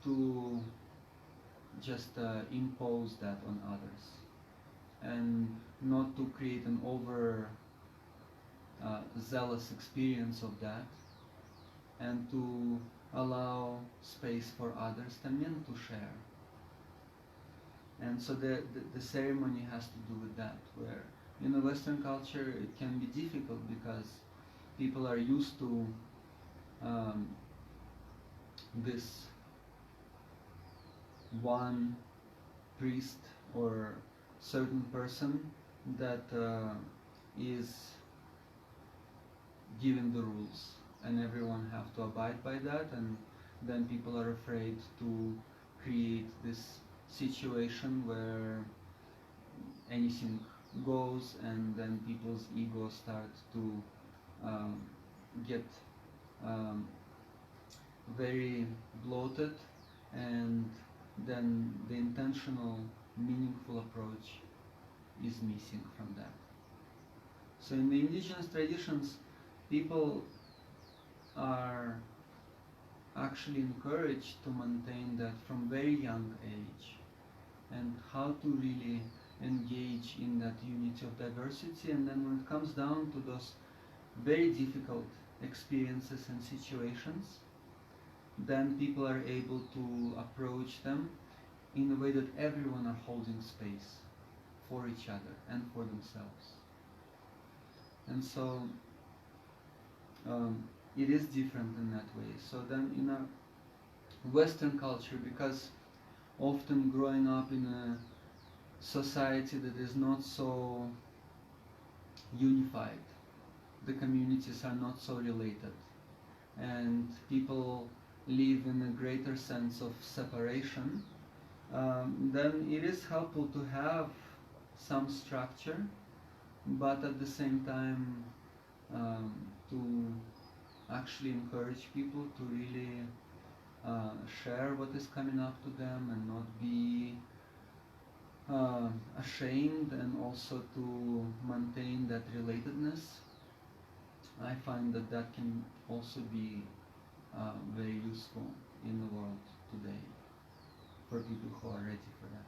to just impose that on others, and not to create an over zealous experience of that, and to allow space for others también to share. And so the ceremony has to do with that, where in the Western culture it can be difficult because people are used to this one priest or certain person that is giving the rules, and everyone have to abide by that, and then people are afraid to create this situation where anything goes, and then people's ego start to get very bloated, and then the intentional, meaningful approach is missing from that. So in the indigenous traditions, people are actually encouraged to maintain that from very young age, and how to really engage in that unity of diversity. And then when it comes down to those very difficult experiences and situations, then people are able to approach them in a way that everyone are holding space for each other and for themselves. And so it is different in that way. So then in a Western culture, because often growing up in a society that is not so unified, the communities are not so related, and people live in a greater sense of separation, then it is helpful to have some structure, but at the same time to actually encourage people to really share what is coming up to them, and not be ashamed, and also to maintain that relatedness. I find that that can also be very useful in the world today for people who are ready for that.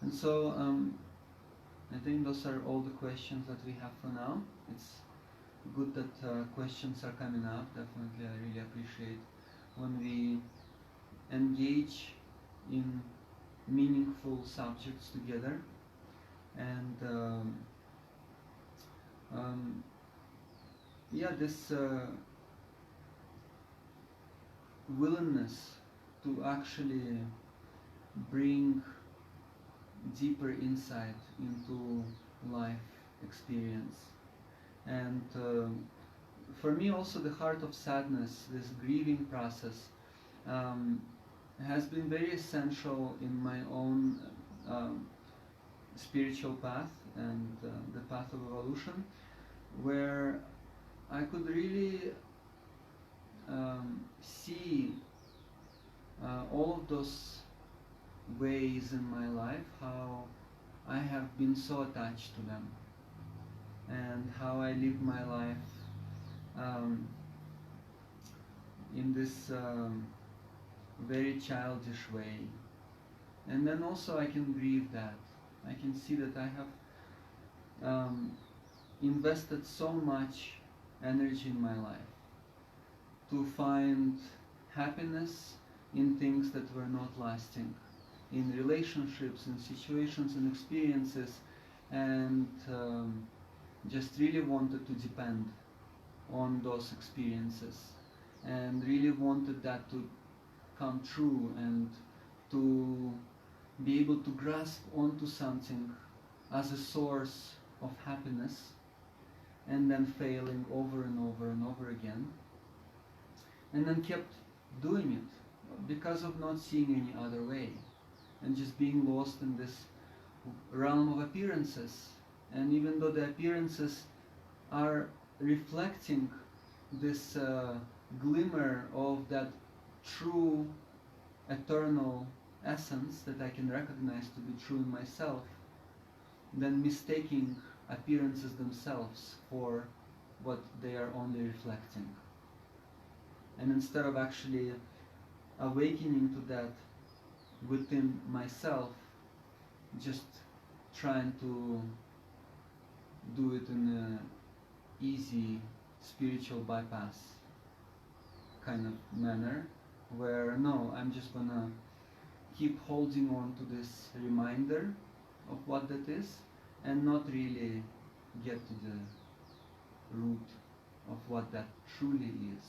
And so I think those are all the questions that we have for now. It's good that questions are coming up. Definitely, I really appreciate when we engage in meaningful subjects together. And yeah, this willingness to actually bring deeper insight into life experience. And for me also, the heart of sadness, this grieving process, has been very essential in my own spiritual path, and the path of evolution, where I could really see all of those ways in my life how I have been so attached to them, and how I live my life in this very childish way. And then also I can grieve that. I can see that I have invested so much energy in my life to find happiness in things that were not lasting, in relationships, in situations and experiences, and just really wanted to depend on those experiences, and really wanted that to come true, and to be able to grasp onto something as a source of happiness, and then failing over and over and over again, and then kept doing it because of not seeing any other way, and just being lost in this realm of appearances. And even though the appearances are reflecting this glimmer of that true eternal essence that I can recognize to be true in myself than mistaking appearances themselves for what they are only reflecting. And instead of actually awakening to that within myself, just trying to do it in an easy spiritual bypass kind of manner, where no, I'm just gonna keep holding on to this reminder of what that is and not really get to the root of what that truly is.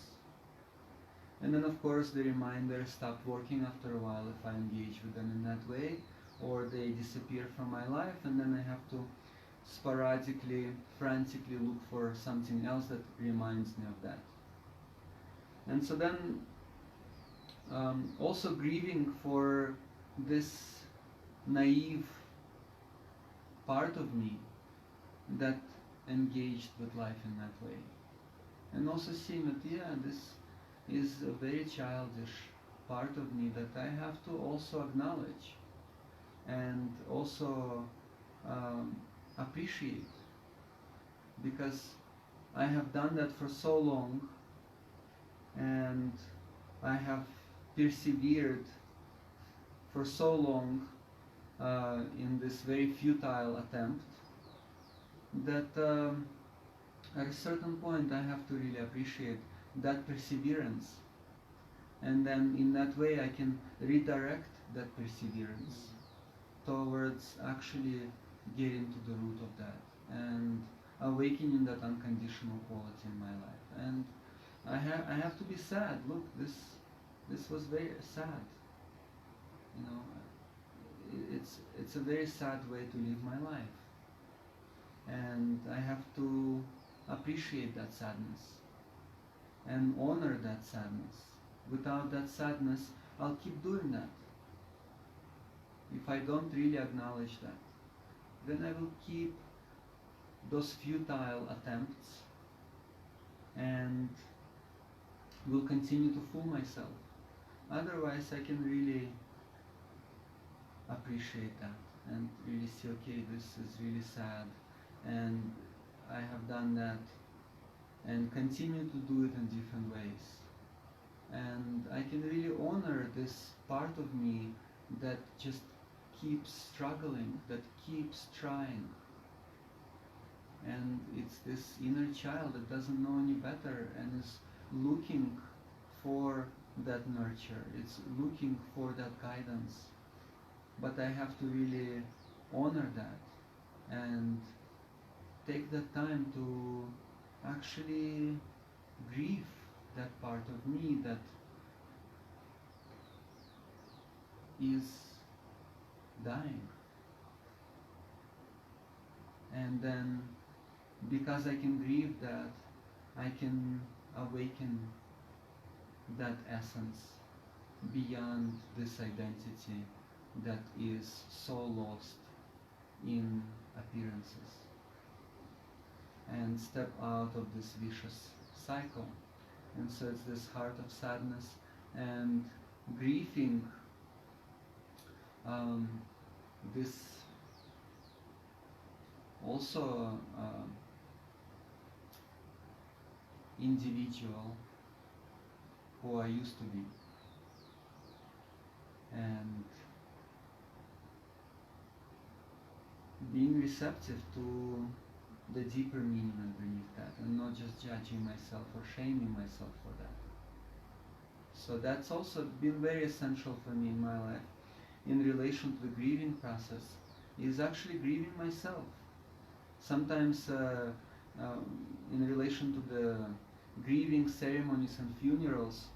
And then of course the reminders stop working after a while if I engage with them in that way, or they disappear from my life, and then I have to sporadically, frantically look for something else that reminds me of that. And so then also grieving for this naive part of me that engaged with life in that way. And also seeing that, yeah, this is a very childish part of me that I have to also acknowledge and also appreciate, because I have done that for so long and I have persevered for so long in this very futile attempt that at a certain point I have to really appreciate that perseverance, and then in that way I can redirect that perseverance towards actually getting to the root of that and awakening that unconditional quality in my life. And I have to be sad. Look, this was very sad. You know, it's a very sad way to live my life, and I have to appreciate that sadness and honor that sadness. Without that sadness, I'll keep doing that. If I don't really acknowledge that, then I will keep those futile attempts and will continue to fool myself. Otherwise, I can really appreciate that and really see, okay, this is really sad, and I have done that, and continue to do it in different ways. And I can really honor this part of me that just keeps struggling, that keeps trying. And it's this inner child that doesn't know any better and is looking for that nurture, it's looking for that guidance. But I have to really honor that and take the time to actually grieve that part of me that is dying. And then, because I can grieve that, I can awaken that essence beyond this identity that is so lost in appearances, and step out of this vicious cycle. And so it's this heart of sadness and grieving this also individual who I used to be, and being receptive to the deeper meaning underneath that, and not just judging myself or shaming myself for that. So that's also been very essential for me in my life in relation to the grieving process, is actually grieving myself. Sometimes in relation to the grieving ceremonies and funerals,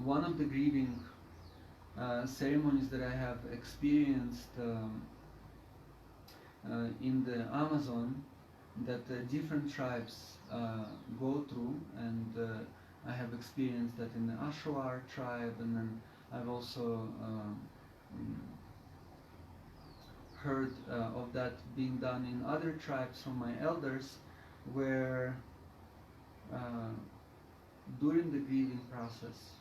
one of the grieving ceremonies that I have experienced in the Amazon, that different tribes go through, and I have experienced that in the Ashwar tribe, and then I've also heard of that being done in other tribes from my elders, where during the grieving process,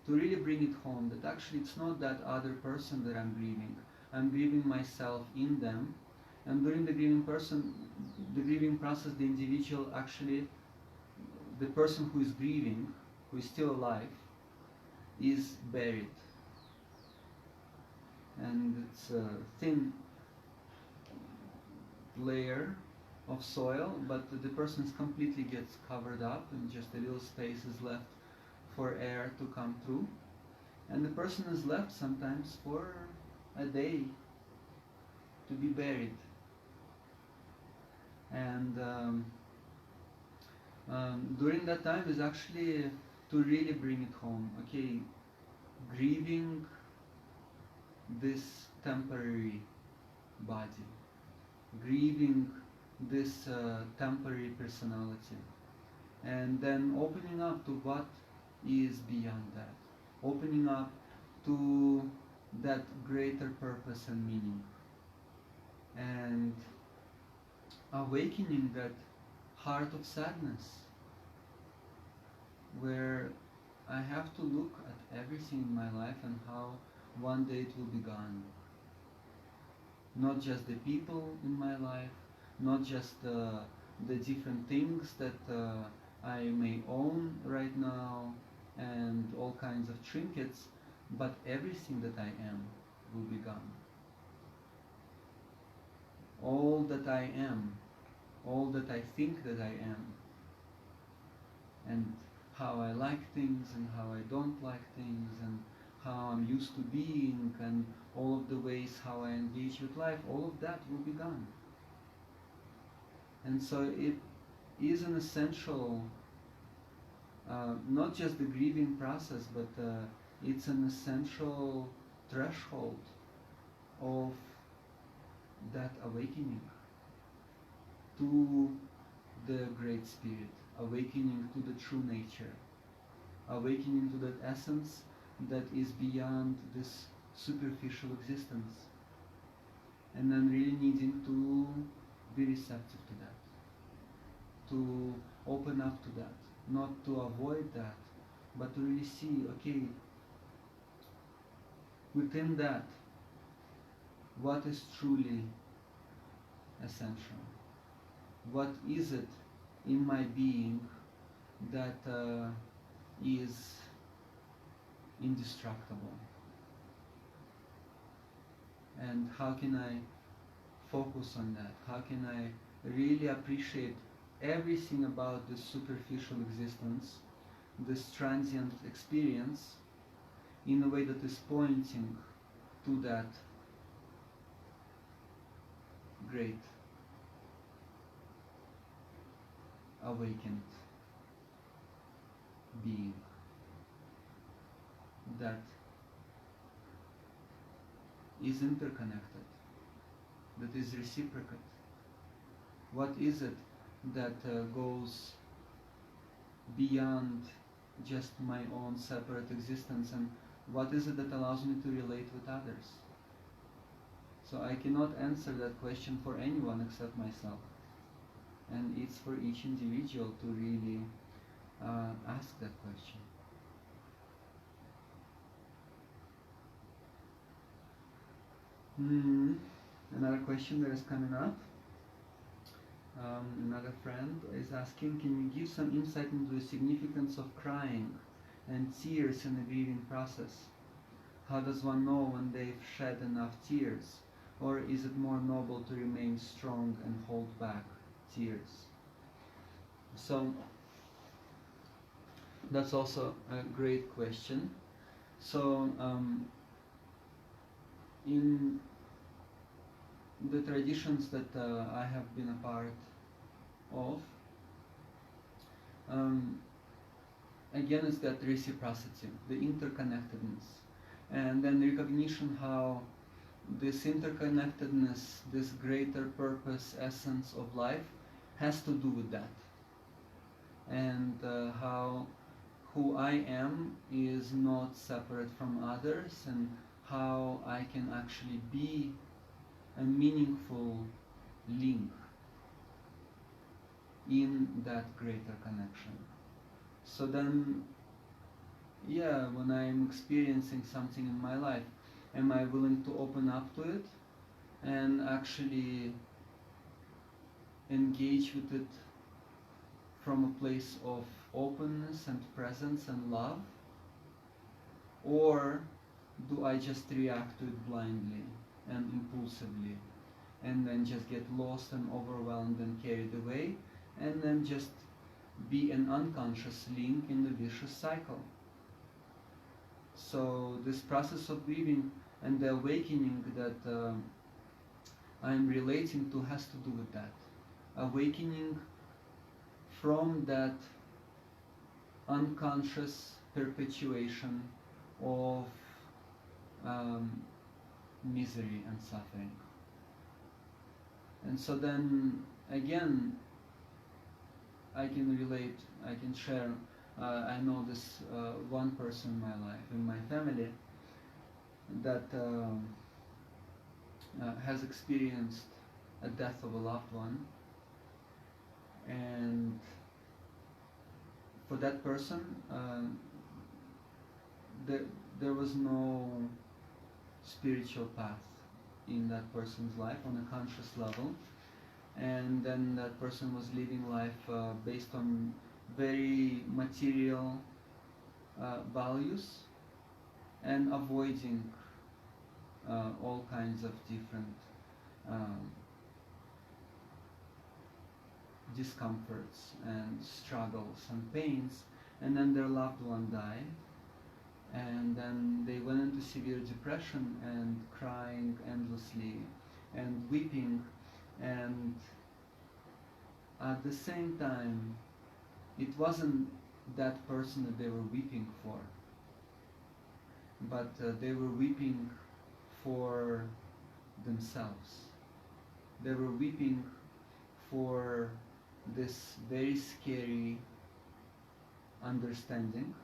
to to really bring it home, that actually it's not that other person that I'm grieving myself in them. And during the grieving process, the individual actually, the person who is grieving, who is still alive, is buried. And it's a thin layer of soil, but the person completely gets covered up and just a little space is left for air to come through. And the person is left sometimes for a day to be buried. And during that time is actually to really bring it home. Okay, grieving this temporary body, grieving this temporary personality, and then opening up to what is beyond that, opening up to that greater purpose and meaning, and awakening that heart of sadness where I have to look at everything in my life and how one day it will be gone. Not just the people in my life, not just the different things that I may own right now and all kinds of trinkets, but everything that I am will be gone. All that I am, all that I think that I am, and how I like things and how I don't like things, and how I'm used to being, and all of the ways how I engage with life, all of that will be gone. And so it is an essential, not just the grieving process, but it's an essential threshold of that awakening to the Great Spirit, awakening to the true nature, awakening to that essence that is beyond this superficial existence, and then really needing to be receptive to that, to open up to that, not to avoid that, but to really see, okay, within that, what is truly essential? What is it in my being that is indestructible? And how can I focus on that? How can I really appreciate everything about this superficial existence, this transient experience, in a way that is pointing to that great awakened being that is interconnected, that is reciprocate? What is it that goes beyond just my own separate existence, and what is it that allows me to relate with others? So I cannot answer that question for anyone except myself, and it's for each individual to really ask that question. Another question that is coming up. Another friend is asking, can you give some insight into the significance of crying and tears in the grieving process? How does one know when they've shed enough tears? Or is it more noble to remain strong and hold back tears? So, that's also a great question. So, in the traditions that I have been a part of, again, it's that reciprocity, the interconnectedness, and then recognition how this interconnectedness, this greater purpose, essence of life, has to do with that, and how who I am is not separate from others, and how I can actually be a meaningful link in that greater connection. So then yeah, when I'm experiencing something in my life, am I willing to open up to it and actually engage with it from a place of openness and presence and love? Or do I just react to it blindly and impulsively and then just get lost and overwhelmed and carried away and then just be an unconscious link in the vicious cycle? So this process of grieving and the awakening that I'm relating to has to do with that. Awakening from that unconscious perpetuation of misery and suffering. And so then again, I can relate, I can share. I know this one person in my life, in my family, that has experienced a death of a loved one, and for that person, there was no spiritual path in that person's life on a conscious level, and then that person was living life based on very material values and avoiding all kinds of different discomforts and struggles and pains, and then their loved one died, and then they went into severe depression and crying endlessly and weeping, and at the same time it wasn't that person that they were weeping for, but they were weeping for themselves. They were weeping for this very scary understanding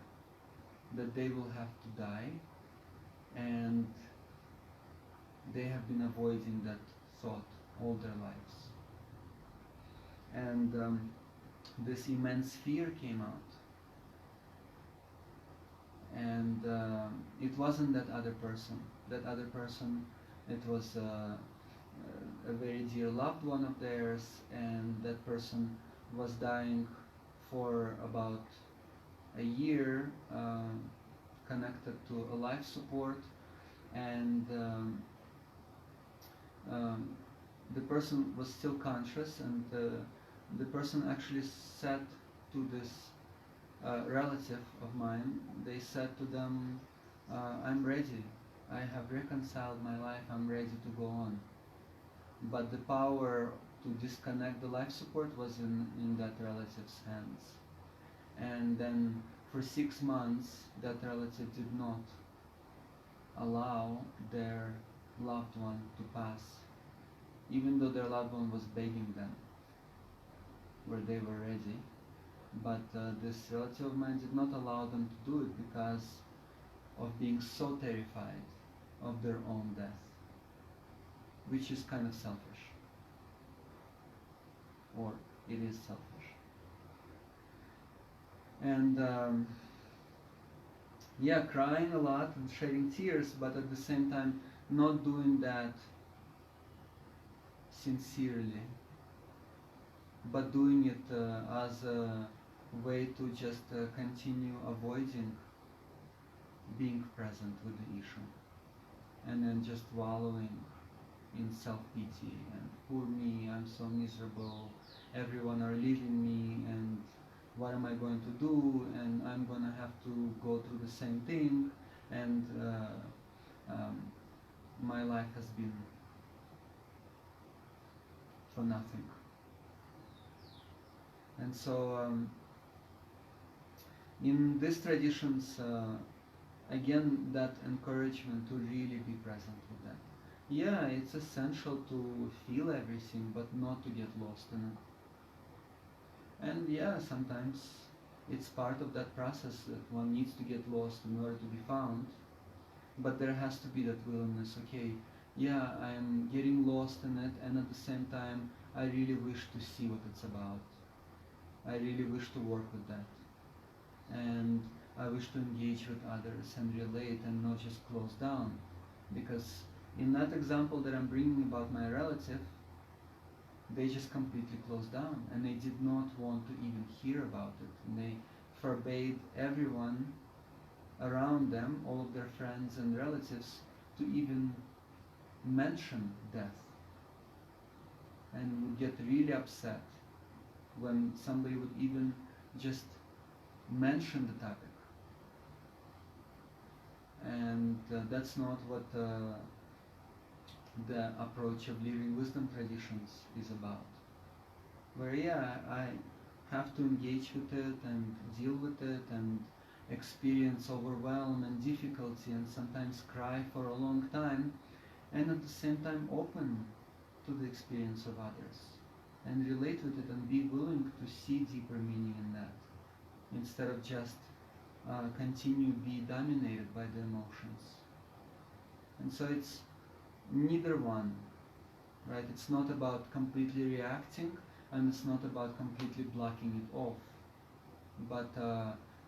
that they will have to die, and they have been avoiding that thought all their lives. And this immense fear came out, and it wasn't that other person. That other person, it was a very dear loved one of theirs, and that person was dying for about a year, connected to a life support, and the person was still conscious, and the person actually said to this relative of mine, they said to them, I'm ready, I have reconciled my life, I'm ready to go on. But the power to disconnect the life support was in that relative's hands. And then for 6 months, that relative did not allow their loved one to pass, even though their loved one was begging them, where they were ready. But this relative of mine did not allow them to do it because of being so terrified of their own death, which is kind of selfish, or it is selfish. And yeah, crying a lot and shedding tears, but at the same time not doing that sincerely, but doing it as a way to just continue avoiding being present with the issue, and then just wallowing in self-pity and poor me, I'm so miserable, everyone are leaving me, and what am I going to do, and I'm going to have to go through the same thing, and my life has been for nothing. And so in these traditions, again, that encouragement to really be present with that. Yeah, it's essential to feel everything, but not to get lost in it. And yeah, sometimes it's part of that process that one needs to get lost in order to be found, but there has to be that willingness. Okay, yeah, I'm getting lost in it, and at the same time I really wish to see what it's about. I really wish to work with that. And I wish to engage with others and relate and not just close down. Because in that example that I'm bringing about my relative, they just completely closed down and they did not want to even hear about it. And they forbade everyone around them, all of their friends and relatives, to even mention death, and would get really upset when somebody would even just mention the topic. And that's not what the approach of living wisdom traditions is about. Where I have to engage with it and deal with it and experience overwhelm and difficulty and sometimes cry for a long time, and at the same time open to the experience of others and relate with it and be willing to see deeper meaning in that, instead of just continue be dominated by the emotions. And so it's neither one, right? It's not about completely reacting, and it's not about completely blocking it off, but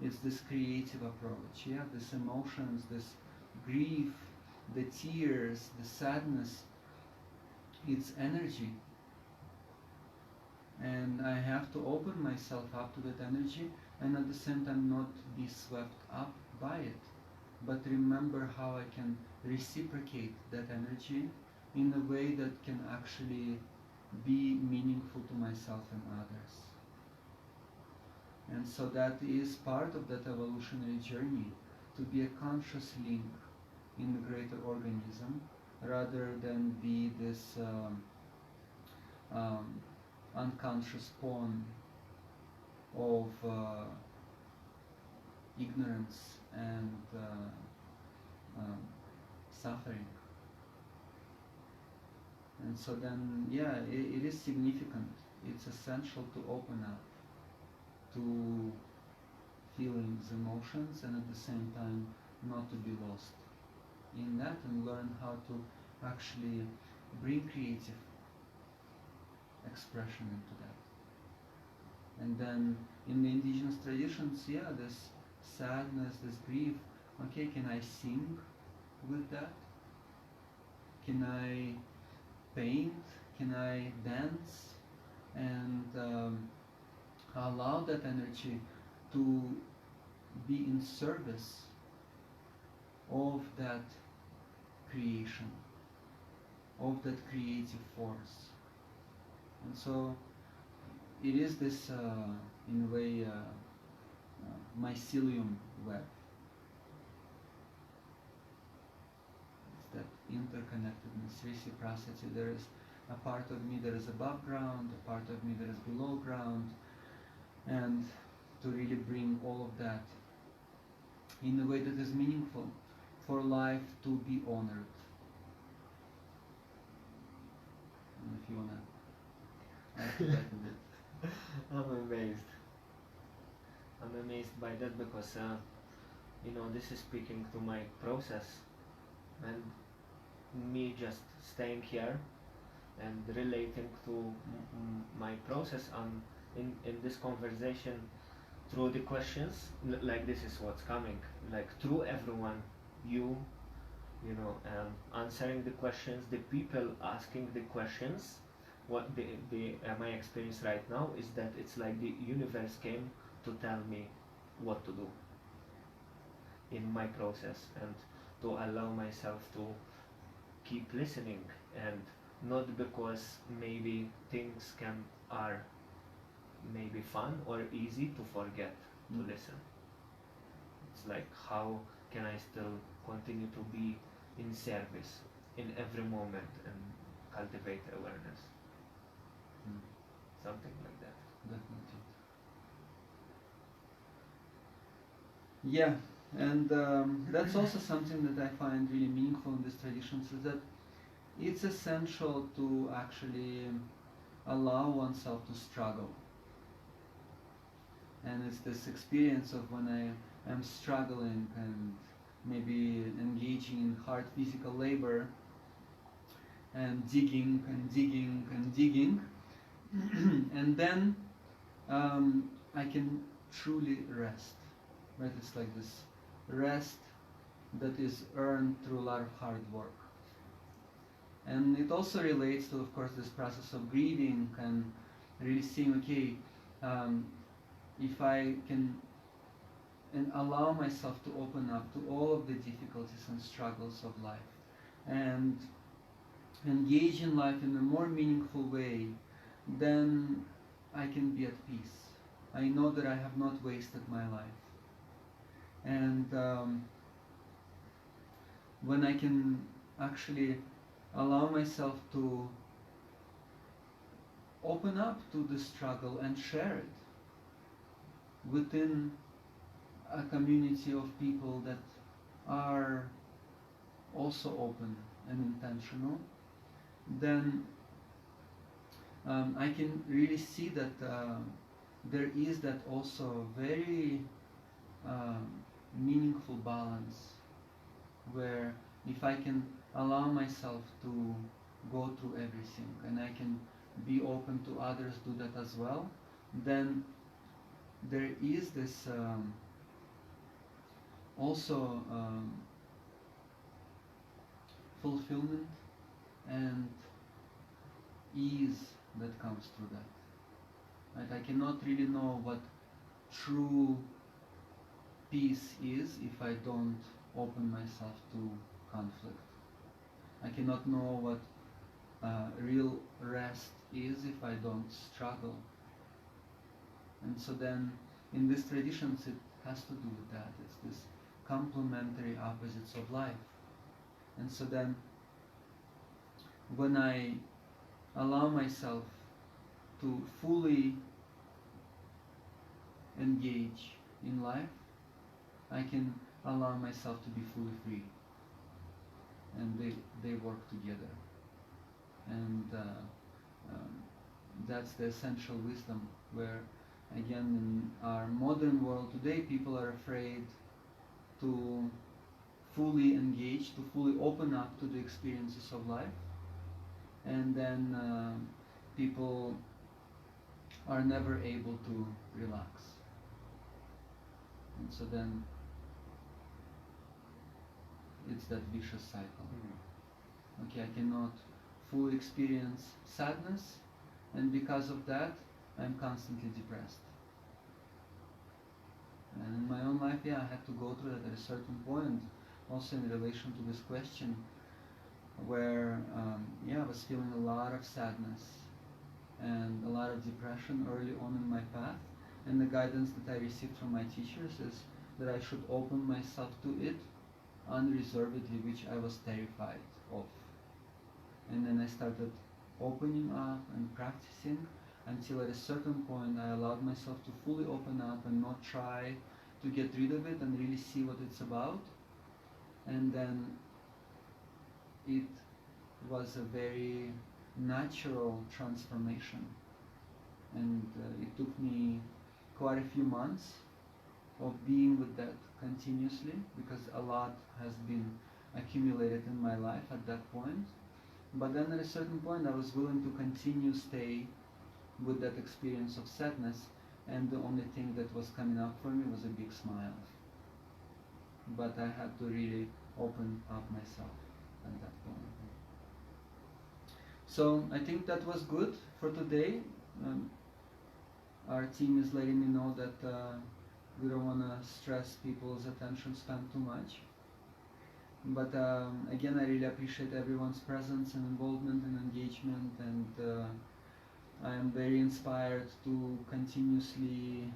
it's this creative approach. Yeah, this emotions, this grief, the tears, the sadness, it's energy, and I have to open myself up to that energy, and at the same time not be swept up by it, but remember how I can reciprocate that energy in a way that can actually be meaningful to myself and others. And so that is part of that evolutionary journey, to be a conscious link in the greater organism, rather than be this unconscious pawn of ignorance and suffering. And so then, it is significant. It's essential to open up to feelings, emotions, and at the same time not to be lost in that, and learn how to actually bring creative expression into that. And then in the indigenous traditions, this sadness, this grief, okay, can I sing with that? Can I paint? Can I dance? And allow that energy to be in service of that creation, of that creative force. And so it is this, in a way, mycelium web. It's that interconnectedness, reciprocity. There is a part of me that is above ground, a part of me that is below ground, and to really bring all of that in a way that is meaningful for life to be honored. And if you want to add to that a bit. I'm amazed by that, because this is speaking to my process, and me just staying here and relating to my process in this conversation through the questions. Like, this is what's coming, like through everyone, answering the questions, the people asking the questions. What my experience right now is that it's like the universe came to tell me what to do in my process, and to allow myself to keep listening, and not because maybe things are maybe fun or easy to forget to listen. It's like, how can I still continue to be in service in every moment and cultivate awareness? Something like that. Definitely. Yeah, and that's also something that I find really meaningful in these traditions, is that it's essential to actually allow oneself to struggle. And it's this experience of when I am struggling and maybe engaging in hard physical labor and digging and digging and digging, and then I can truly rest. right? It's like this rest that is earned through a lot of hard work. And it also relates to, of course, this process of grieving and really seeing, okay, if I can and allow myself to open up to all of the difficulties and struggles of life and engage in life in a more meaningful way, then I can be at peace. I know that I have not wasted my life. And when I can actually allow myself to open up to the struggle and share it within a community of people that are also open and intentional, then I can really see that there is that also very meaningful balance where if I can allow myself to go through everything and I can be open to others do that as well, then there is this also fulfillment and ease that comes through that. Right? I cannot really know what true peace is if I don't open myself to conflict. I cannot know what real rest is if I don't struggle. And so then in these traditions it has to do with that. It's this complementary opposites of life. And so then when I allow myself to fully engage in life, I can allow myself to be fully free. And they work together. And that's the essential wisdom where, again, in our modern world today, people are afraid to fully engage, to fully open up to the experiences of life. And then people are never able to relax. And so then it's that vicious cycle. Okay, I cannot fully experience sadness, and because of that, I'm constantly depressed. And in my own life, I had to go through that at a certain point, also in relation to this question, where I was feeling a lot of sadness and a lot of depression early on in my path, and the guidance that I received from my teachers is that I should open myself to it unreservedly, which I was terrified of. And then I started opening up and practicing until at a certain point I allowed myself to fully open up and not try to get rid of it and really see what it's about. And then it was a very natural transformation, and it took me quite a few months of being with that continuously, because a lot has been accumulated in my life at that point. But then at a certain point I was willing to continue stay with that experience of sadness, and the only thing that was coming up for me was a big smile. But I had to really open up myself at that point. So I think that was good for today. Our team is letting me know that we don't want to stress people's attention span too much. But again, I really appreciate everyone's presence and involvement and engagement, and I am very inspired to continuously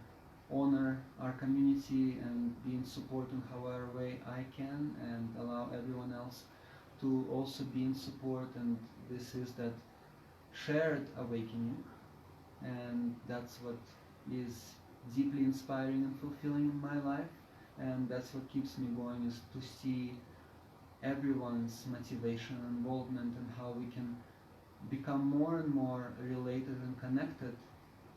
honor our community and be in support in however way I can, and allow everyone else to also be in support. And this is that shared awakening, and that's what is deeply inspiring and fulfilling in my life, and that's what keeps me going, is to see everyone's motivation and involvement, and how we can become more and more related and connected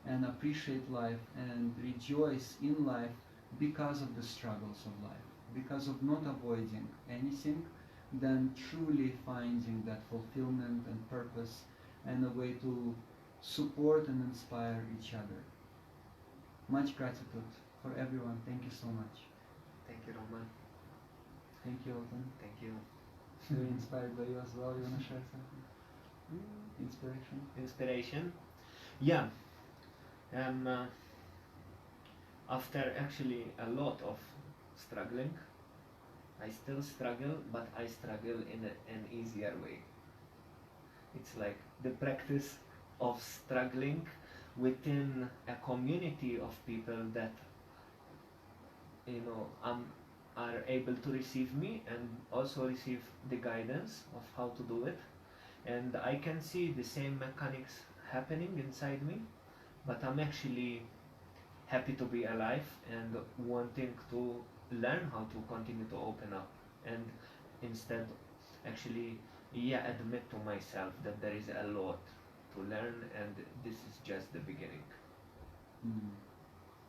and appreciate life and rejoice in life because of the struggles of life, because of not avoiding anything, then truly finding that fulfillment and purpose and a way to support and inspire each other. Much gratitude for everyone. Thank you so much. Thank you, Roman. Thank you, Alton. Thank you. Very inspired by you as well. You wanna share something? Inspiration? Inspiration? Yeah. After actually a lot of struggling, I still struggle, but I struggle in an easier way. It's like the practice of struggling within a community of people that are able to receive me and also receive the guidance of how to do it. And I can see the same mechanics happening inside me, but I'm actually happy to be alive and wanting to learn how to continue to open up and instead actually admit to myself that there is a lot to learn and this is just the beginning.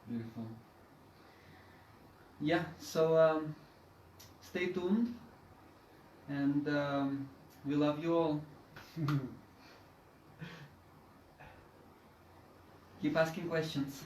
Beautiful. Yeah, so stay tuned and we love you all. Keep asking questions.